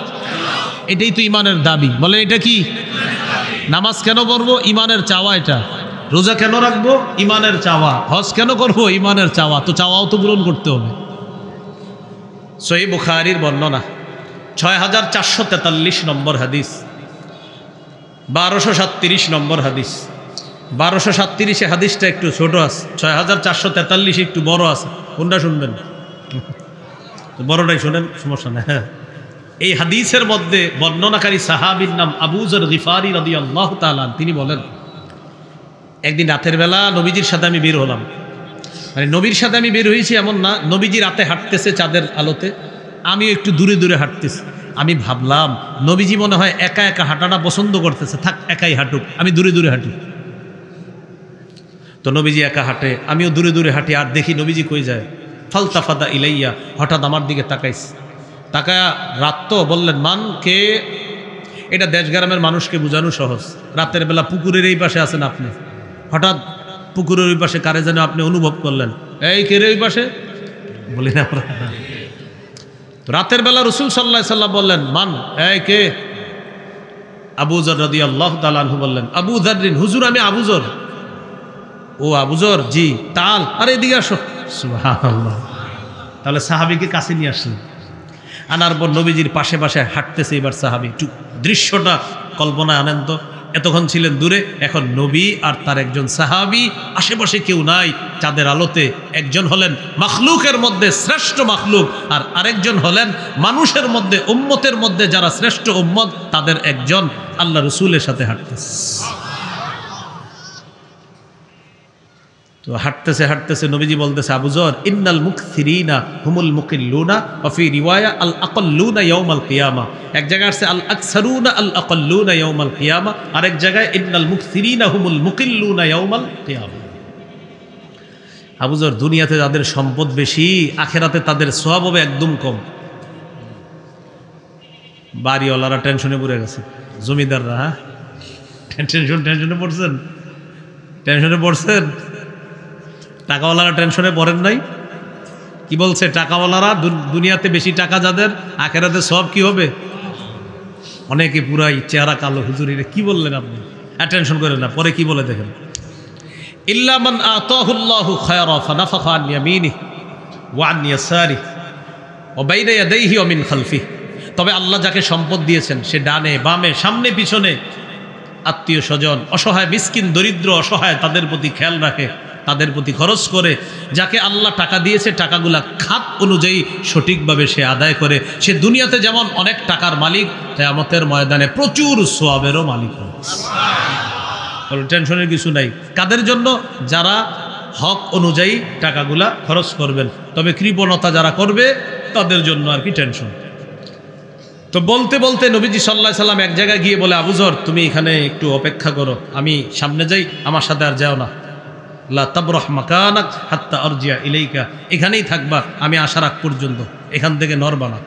এটাই তো ঈমানের দাবি। বলেন এটা কি? নামাজ কেন পড়বো? ঈমানের চাওয়া এটা। রোজা কেন রাখবো? ঈমানের চাওয়া। হজ কেন করবো? ঈমানের চাওয়া। তো চাওয়াও তো পূরণ করতে হবে। সহিহ বুখারীর বর্ণনা 6443 নম্বর হাদিস, 1237 নম্বর হাদিস। 1237 হাদিসটা একটু ছোট আছে, 6443 একটু বড় আছে। কোনটা শুনবেন? বড়টাই শোনেন, সমস্যা নেই। হ্যাঁ, এই হাদিসের মধ্যে বর্ণনাকারী সাহাবীর নাম আবু যর গিফারি রাদিয়াল্লাহু তাআলা। তিনি বলেন, একদিন রাতের বেলা নবীজির সাথে আমি বের হলাম। মানে নবীর সাথে আমি বের হয়েছি এমন না, নবীজি রাতে হাঁটতেছে চাঁদের আলোতে, আমিও একটু দূরে দূরে হাঁটতেছি। আমি ভাবলাম নবীজি মনে হয় একা একা হাঁটাটা পছন্দ করতেছে, থাক একাই হাঁটুক, আমি দূরে দূরে হাঁটি। তো নবীজি একা হাঁটে, আমিও দূরে দূরে হাঁটি। আর দেখি নবীজি কই যায়, ফালতাফাদা ইলাইয়া, হঠাৎ আমার দিকে তাকাইছে। তাকায়া রাত তো বললেন, মান কে? এটা দেশ গ্রামের মানুষকে বোঝানো সহজ। রাতের বেলা পুকুরের এই পাশে আছেন আপনি, হঠাৎ পুকুরের ওই পাশে কারে যেন আপনি অনুভব করলেন, এই কে রে ওই পাশে? বলি না আমরা। রাতের বেলা রাসূল সাল্লাল্লাহু আলাইহি সাল্লাম বললেন, মান, এই কে? আবু যর রাদিয়াল্লাহু তাআলা আনহু বললেন, আবু যররিন, হুজুর আমি আবু যর। ও আবু যর, জি। তাল, আরে এদিকে আসো। সুবহানাল্লাহ। তাহলে সাহাবীকে কাছে নিয়ে আসলেন, আনার পর নবীজির পাশে পাশে হাঁটতেছে। এবার সাহাবী একটু দৃশ্যটা কল্পনায় আনেন তো। এতক্ষণ ছিলেন দূরে, এখন নবী আর তার একজন সাহাবী, আশেপাশে কেউ নাই। চাঁদের আলোতে একজন হলেন মাখলুকের মধ্যে শ্রেষ্ঠ মাখলুক, আর আরেকজন হলেন মানুষের মধ্যে, উম্মতের মধ্যে যারা শ্রেষ্ঠ উম্মত, তাদের একজন আল্লাহ রাসূলের সাথে হাঁটতেছে। তো হাঁটতেছে হাঁটতেছে নবীজি বলতেছে, আবু যর, ইন্নাল মুকসিরিনা হুমুল মুকিল্লুনা ওয়া ফি রিওয়ায়া আল আকাল্লুনা ইয়াউমাল কিয়ামা। এক জায়গায় আছে আল আকসারুনা আল আকাল্লুনা ইয়াউমাল কিয়ামা, আরেক জায়গায় ইন্নাল মুকসিরিনা হুমুল মুকিল্লুনা ইয়াউমাল কিয়ামা। আবু যর, দুনিয়াতে যাদের সম্পদ বেশি, আখেরাতে তাদের সওয়াব হবে একদম কম। বাড়িওয়ালারা টেনশনে পড়ে গেছে, জমিদাররা। হ্যাঁ, টেনশনে পড়ছেন? টেনশনে পড়ছেন? টাকাওয়ালারা টেনশনে পড়েন নাই? কি বলছে? টাকাওয়ালারা দুনিয়াতে বেশি টাকা যাদের, আখেরাতে সব কি হবে? অনেকে পুরাই চেহারা কালো। হুজুর এটা কি বললেন আপনি? টেনশন করেন না, পরে কি বলে দেখেন। ইল্লা মান আতাহুল্লাহু খায়রা ফানাফাখা আন ইয়ামিনিহি ওয়া আন ইয়াসারিহি ওয়া বাইনা ইয়াদাইহি ওয়া মিন খালফিহি। তবে আল্লাহ যাকে সম্পদ দিয়েছেন, সে ডানে বামে সামনে পিছনে আত্মীয় স্বজন, অসহায় মিসকিন দরিদ্র অসহায়, তাদের প্রতি খেয়াল রাখে, তাদের প্রতি খরচ করে। যাকে আল্লাহ টাকা দিয়েছে, টাকাগুলা খাত অনুযায়ী সঠিকভাবে সে আদায় করে, সে দুনিয়াতে যেমন অনেক টাকার মালিক, কিয়ামতের ময়দানে প্রচুর সওয়াবেরও মালিক হবে। টেনশনের কিছু নাই। কাদের জন্য? যারা হক অনুযায়ী টাকাগুলা খরচ করবেন। তবে কৃপণতা যারা করবে তাদের জন্য আর কি টেনশন। তো বলতে বলতে নবীজি সাল্লাল্লাহু আলাইহি সাল্লাম এক জায়গায় গিয়ে বলে, আবু যর, তুমি এখানে একটু অপেক্ষা করো, আমি সামনে যাই, আমার সাথে আর যাও না। লা তাবরাহ মাকানাক হাত্তা আরজিয়া ইলাইকা, এখানেই থাকবা আমি আসার আগ পর্যন্ত, এখান থেকে নড়বা না।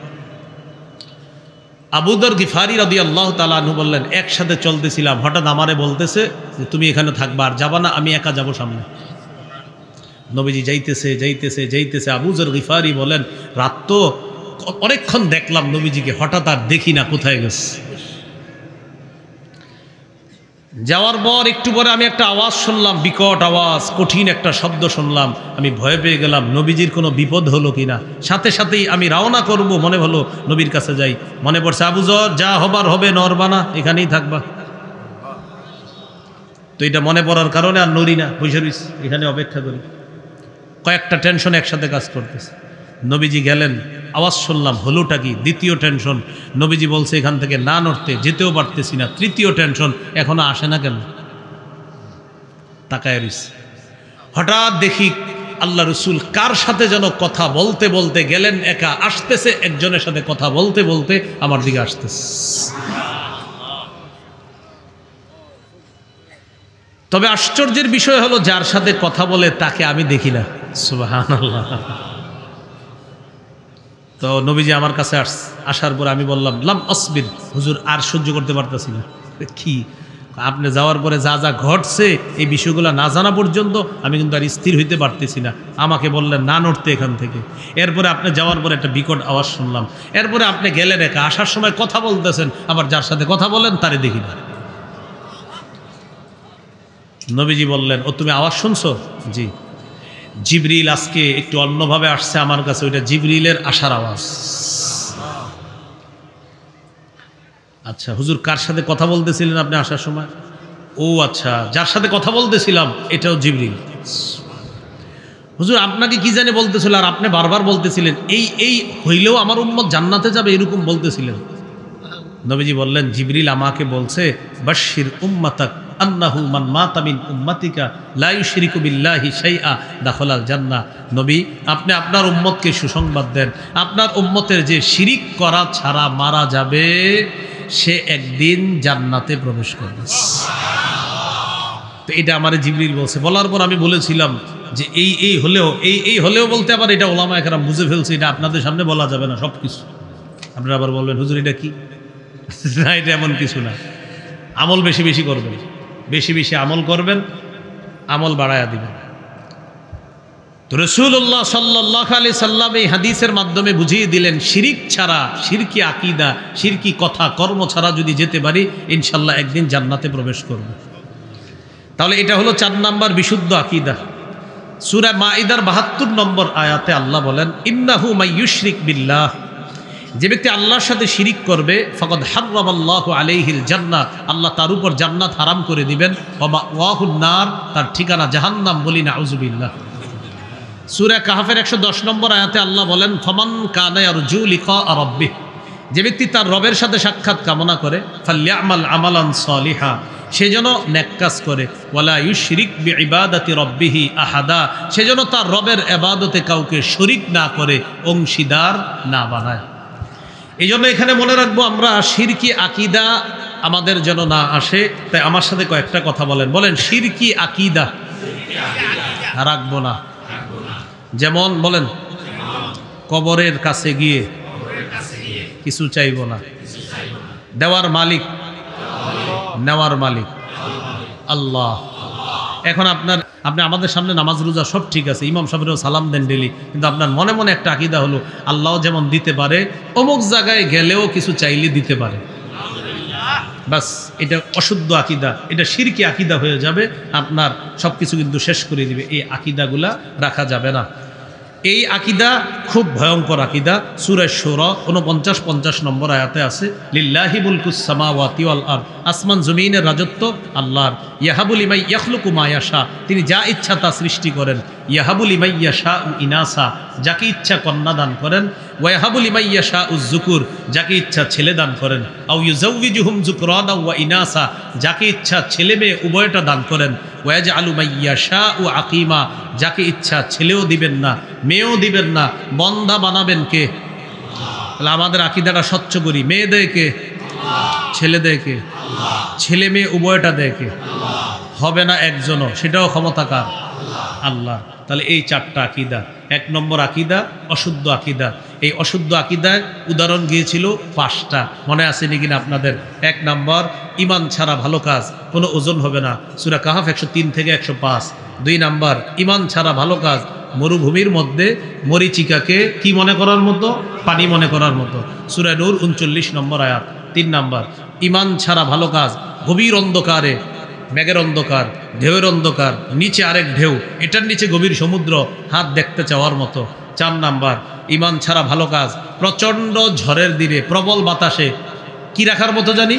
আবু যর গিফারি রাদিয়াল্লাহু তাআলা আনহু বললেন, একসাথে চলতেছিলাম, হঠাৎ আমারে বলতেছে যে তুমি এখানে থাকবা, আর যাবা না, আমি একা যাব সামনে। নবীজি যাইতেছে যাইতেছে যাইতেছে। আবু যর গিফারি বলেন, রাত তো অনেকক্ষণ দেখলাম নবীজিকে, হঠাৎ আর দেখি না, কোথায় গেছে। যাওয়ার পর একটু পরে আমি একটা আওয়াজ শুনলাম, বিকট আওয়াজ, কঠিন একটা শব্দ শুনলাম। আমি ভয় পেয়ে গেলাম, নবীজির কোনো বিপদ হলো কিনা। সাথে সাথেই আমি রওনা করব, মনে হলো নবীর কাছে যাই। মনে পড়ছে, আবু যর, যা হবার হবে, নড়বা না, এখানেই থাকবা। তো এটা মনে পড়ার কারণে আর নড়ি না, বসে রইছি এখানে অপেক্ষা করি। কয়েকটা টেনশন একসাথে কাজ করতেছে। নবীজি গেলেন, আওয়াজ শুনলাম, হলোটা কি? দ্বিতীয় টেনশন, নবীজি বলছে এখান থেকে না নড়তে, যেতেও পারতেছি না। তৃতীয় টেনশন, এখনো আসে না কেন? তাকায় রইছে। হঠাৎ দেখি আল্লাহ রসুল কার সাথে যেন কথা বলতে বলতে গেলেন, একা আসতেছে, একজনের সাথে কথা বলতে বলতে আমার দিকে আসতেছে। তবে আশ্চর্যের বিষয় হলো, যার সাথে কথা বলে তাকে আমি দেখি না। সুবহানাল্লাহ। তো নবীজি আমার কাছে আসার পর আমি বললাম, লাম আসবির, হুজুর আর সহ্য করতে পারতেছি না। কি? আপনি যাওয়ার পরে যা যা ঘটছে এই বিষয়গুলো না জানা পর্যন্ত আমি কিন্তু আর স্থির হইতে পারতেছি না। আমাকে বললেন না নড়তে এখান থেকে। এরপরে আপনি যাওয়ার পরে একটা বিকট আওয়াজ শুনলাম। এরপরে আপনি গেলেন একা, আসার সময় কথা বলতেছেন, আবার যার সাথে কথা বলেন তারে দেখি না। নবীজি বললেন, ও তুমি আওয়াজ শুনছো? জি। জিবরিল আজকে একটু অন্যভাবে আসছে আমার কাছে, ওইটা জিবরিলের আসার আওয়াজ। আচ্ছা হুজুর, কার সাথে কথা বলতেছিলেন আপনি আসার সময়? ও আচ্ছা, যার সাথে কথা বলতেছিলাম এটাও জিবরিল। হুজুর আপনাকে কি জানে বলতেছিল, আর আপনি বারবার বলতেছিলেন এই হইলেও আমার উম্মত জান্নাতে যাবে, এরকম বলতেছিলেন। নবীজি বললেন, জিবরিল আমাকে বলছে, বাশশির উম্মাতাক আন্নাহু মান মাতা মিন উম্মাতিকা লা ইউশরিকু বিল্লাহি শাইআ দাখালাল জান্নাহ। নবী, আপনি আপনার উম্মতকে সুসংবাদ দেন, আপনার উম্মতের যে শিরিক করা ছাড়া মারা যাবে সে একদিন জান্নাতে প্রবেশ করবে। তো এটা আমারে জিবরিল বলছে। বলার পর আমি বলেছিলাম যে এই হলেও বলতে, আবার এটা ওলামায়ে কেরাম বুঝে ফেলছে, এটা আপনাদের সামনে বলা যাবে না সব কিছু। আপনারা আবার বলবেন, হুজুর এটা কি? না, এটা এমন কিছু না। আমল বেশি বেশি করবেন, বেশি বেশি আমল করবেন, আমল বাড়ায়া দিবেন। তো রাসূলুল্লাহ সাল্লাল্লাহু আলাইহি সাল্লাম এই হাদিসের মাধ্যমে বুঝিয়ে দিলেন, শিরিক ছাড়া, শিরকি আকীদা, শিরকি কথা কর্ম ছাড়া যদি যেতে পারি, ইনশাআল্লাহ একদিন জান্নাতে প্রবেশ করব। তাহলে এটা হলো 4 নাম্বার বিশুদ্ধ আকীদা। সূরা মাঈদার 72 নম্বর আয়াতে আল্লাহ বলেন, ইন্নাহু মাইয়ুশরিক বিল্লাহ, যে ব্যক্তি আল্লাহর সাথে শিরিক করবে, ফাকাদ হাররামাল্লাহু আলাইহিল জান্নাহ, আল্লাহ তার উপর জান্নাত হারাম করে দিবেন, ওয়া মাওয়াহুন নার, তার ঠিকানা জাহান্নাম। বলি নাউযুবিল্লাহ। সূরা কাহফের 110 নম্বর আয়াতে আল্লাহ বলেন, ফামান কানা ইয়ারজু লিকা রাব্বিহ, যে ব্যক্তি তার রবের সাথে সাক্ষাৎ কামনা করে, ফালইয়ামাল আমালান সলিহা, সে যেন নেক কাজ করে, ওয়ালা ইউশরিক বিইবাদাতি রাব্বিহি আহাদা, সে যেন তার রবের ইবাদতে কাউকে শরীক না করে, অংশীদার না বানায়। এই জন্য এখানে মনে রাখবো, আমরা শিরকি আকীদা আমাদের যেন না আসে। তাই আমার সাথে কয়েকটা কথা বলেন শিরকি আকীদা রাখবো না। যেমন বলেন, কবরের কাছে গিয়ে কিছু চাইব না, দেওয়ার মালিক নেওয়ার মালিক আল্লাহ। এখন আপনি আমাদের সামনে নামাজ রোজা সব ঠিক আছে, ইমাম সাহেবেরও সালাম দেন ডেলি, কিন্তু আপনার মনে মনে একটা আকীদা হলো, আল্লাহ যেমন দিতে পারে, অমুক জায়গায় গেলেও কিছু চাইলে দিতে পারে। বাস, এটা অশুদ্ধ আকীদা, এটা শিরকি আকীদা হয়ে যাবে, আপনার সব কিছু কিন্তু শেষ করে দিবে। এই আকীদাগুলা রাখা যাবে না। এই আকীদা খুব ভয়ঙ্কর আকীদা। সূরা শুরা 49-50 নম্বর আয়াতে আছে, লিল্লাহি মুলকুস সামাওয়াতি ওয়াল আরদ, আসমান জমিনের রাজত্ব আল্লাহর। ইয়াহাবু লিমান ইয়াখলুকু মা ইয়াশা, তিনি যা ইচ্ছা তা সৃষ্টি করেন। ইয়াহাবু লিমান ইয়াশাউ ইনাসা, যাকে ইচ্ছা কন্যা দান করেন। ওয়া ইয়াহাবু লিমান ইয়াশাউ যুকুর, যাকে ইচ্ছা ছেলে দান করেন। আও ইউযাউযিজুহুম যুকরানা ওয়া ইনাসা, যাকে ইচ্ছা ছেলে মেয়ে উভয়টা দান করেন। ওয়া ইয়াজআলু মান ইয়াশাউ আকীমা, যাকে ইচ্ছা ছেলেও দিবেন না মেয়েও দিবেন না, বন্ধা বানাবেন কে? তাহলে আমাদের আকীদাটা স্বচ্ছ করি, মেয়ে দেয় কে? ছেলে দেয় কে? ছেলে মেয়ে উভয়টা দেয় কে? হবে না একজনও, সেটাও ক্ষমতা কার? আল্লাহ। তাহলে এই 4টা আকীদা। 1 নম্বর আকীদা অশুদ্ধ আকীদা। এই অশুদ্ধ আকীদায় উদাহরণ গিয়েছিল 5টা, মনে আছে নাকি না আপনাদের? 1 নম্বর, ঈমান ছাড়া ভালো কাজ কোনো ওজন হবে না, সূরা কাহফ 103 থেকে 105। 2 নম্বর, ঈমান ছাড়া ভালো কাজ মরুভূমির মধ্যে মরিচিকাকে কি মনে করার মতো? পানি মনে করার মতো, সূরা নূর 39 নম্বর আয়াত। 3 নম্বর, ঈমান ছাড়া ভালো কাজ গভীর অন্ধকারে, মেঘের অন্ধকার, ঢেউয়ের অন্ধকার, নিচে আরেক ঢেউ, এটার নিচে গভীর সমুদ্র, হাত দেখতে চাওয়ার মতো। 4 নাম্বার, ঈমান ছাড়া ভালো কাজ প্রচণ্ড ঝড়ের দিনে প্রবল বাতাসে কি রাখার মতো জানি?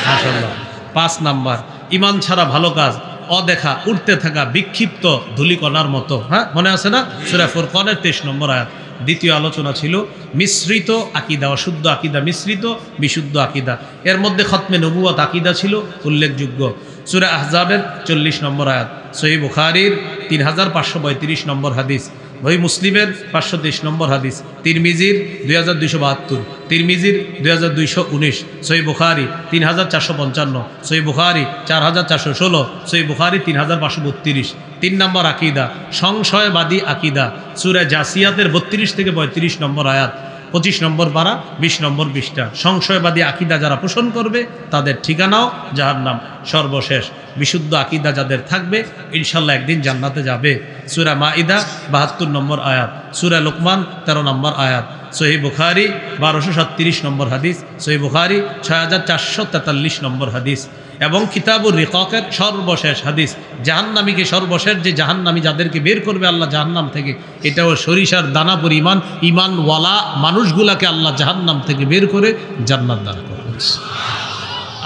মাশাআল্লাহ। 5 নাম্বার, ঈমান ছাড়া ভালো কাজ অদেখা উঠতে থাকা বিক্ষিপ্ত ধূলিকণার মতো। হ্যাঁ, মনে আছে না? সূরা ফুরকানের 23 নম্বর আয়াত। দ্বিতীয় আলোচনা ছিল মিশ্রিত আকীদা, অশুদ্ধ আকীদা মিশ্রিত বিশুদ্ধ আকীদা। এর মধ্যে খতমে নবুয়ত আকীদা ছিল উল্লেখযোগ্য। সূরা আহজাবের 40 নম্বর আয়াত, সহিহ বুখারীর 3532 নম্বর হাদিস, সহিহ মুসলিমের 523 নম্বর হাদিস, তিরমিজির 2272, তিরমিজির 2219, সহিহ বুখারী 3455, সহিহ বুখারী 4416, সহিহ বুখারী 3532। 3 নম্বর আকীদা সংশয়বাদী আকীদা, সূরা জাসিয়াতের 32 থেকে 35 নম্বর আয়াত, 25 নম্বর পারা, 20 নম্বর পৃষ্ঠা। সংশয়বাদী আকীদা যারা পোষণ করবে তাদের ঠিকানাও জাহান্নাম। সর্বশেষ বিশুদ্ধ আকীদা যাদের থাকবে ইনশাল্লাহ একদিন জান্নাতে যাবে। সূরা মাইদা 72 নম্বর আয়াত, সূরা লোকমান 13 নম্বর আয়াত, সহিহ বুখারী 1237 নম্বর হাদিস, সহিহ বুখারী 6443 নম্বর হাদিস এবং কিতাবুর রিকাকের সর্বশেষ হাদিস। জাহান্নামীকে সর্বশেষ যে জাহান্নামী যাদেরকে বের করবে আল্লাহ জাহান্নাম থেকে, এটাও সরিষার দানা পরিমাণ ইমানওয়ালা মানুষগুলাকে আল্লাহ জাহান্নাম থেকে বের করে জান্নাত দান করবেন।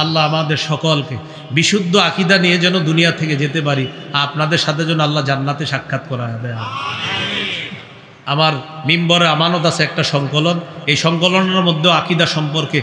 আল্লাহ আমাদের সকলকে বিশুদ্ধ আকীদা নিয়ে যেন দুনিয়া থেকে যেতে পারি, আপনাদের সাথে যেন আল্লাহ জান্নাতে সাক্ষাৎ করা হবে। আমার মিম্বরে আমানত আছে একটা সংকলন, এই সংকলনের মধ্যে আকীদা সম্পর্কে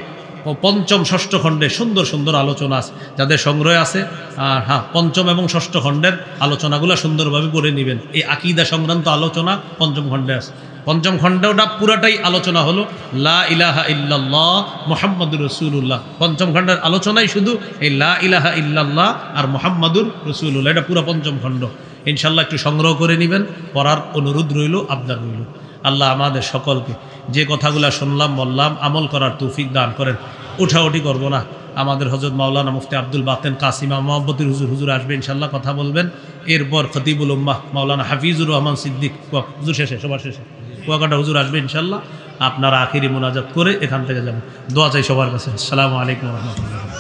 পঞ্চম ষষ্ঠ খণ্ডে সুন্দর সুন্দর আলোচনা আছে, যাদের সংগ্রহে আছে। আর হ্যাঁ, পঞ্চম এবং ষষ্ঠ খণ্ডের আলোচনাগুলো সুন্দরভাবে পড়ে নেবেন। এই আকীদা সংক্রান্ত আলোচনা পঞ্চম খণ্ডে আছে। পঞ্চম খণ্ডটা পুরাটাই আলোচনা হলো লা ইলাহা ইল্লাল্লাহ মুহাম্মাদুর রাসূলুল্লাহ। পঞ্চম খণ্ডের আলোচনাই শুধু এই লা ইলাহা ইল্লাল্লাহ আর মুহাম্মাদুর রাসূলুল্লাহ, এটা পুরো পঞ্চম খণ্ড। ইনশাল্লাহ একটু সংগ্রহ করে নেবেন, পড়ার অনুরোধ রইল, আবদার রইল। আল্লাহ আমাদের সকলকে যে কথাগুলো শুনলাম বললাম আমল করার তৌফিক দান করেন। উঠাউঠি করবো না। আমাদের হযরত মাওলানা মুফতি আব্দুল বাতেন কাসিমা মোহাম্মতুল হুজুর আসবে ইনশাল্লাহ, কথা বলবেন। এরপর খতিবুল উম্মাহ মাওলানা হাফিজুর রহমান সিদ্দিক হুজুর শেষে, সবার শেষে কুয়াকাটা হুজুর আসবে ইনশাল্লাহ। আপনারা আখিরি মুনাজাত করে এখান থেকে যাবেন। দোয়া চাই সবার কাছে। আসসালামু আলাইকুম ওয়া রাহমাতুল্লাহ।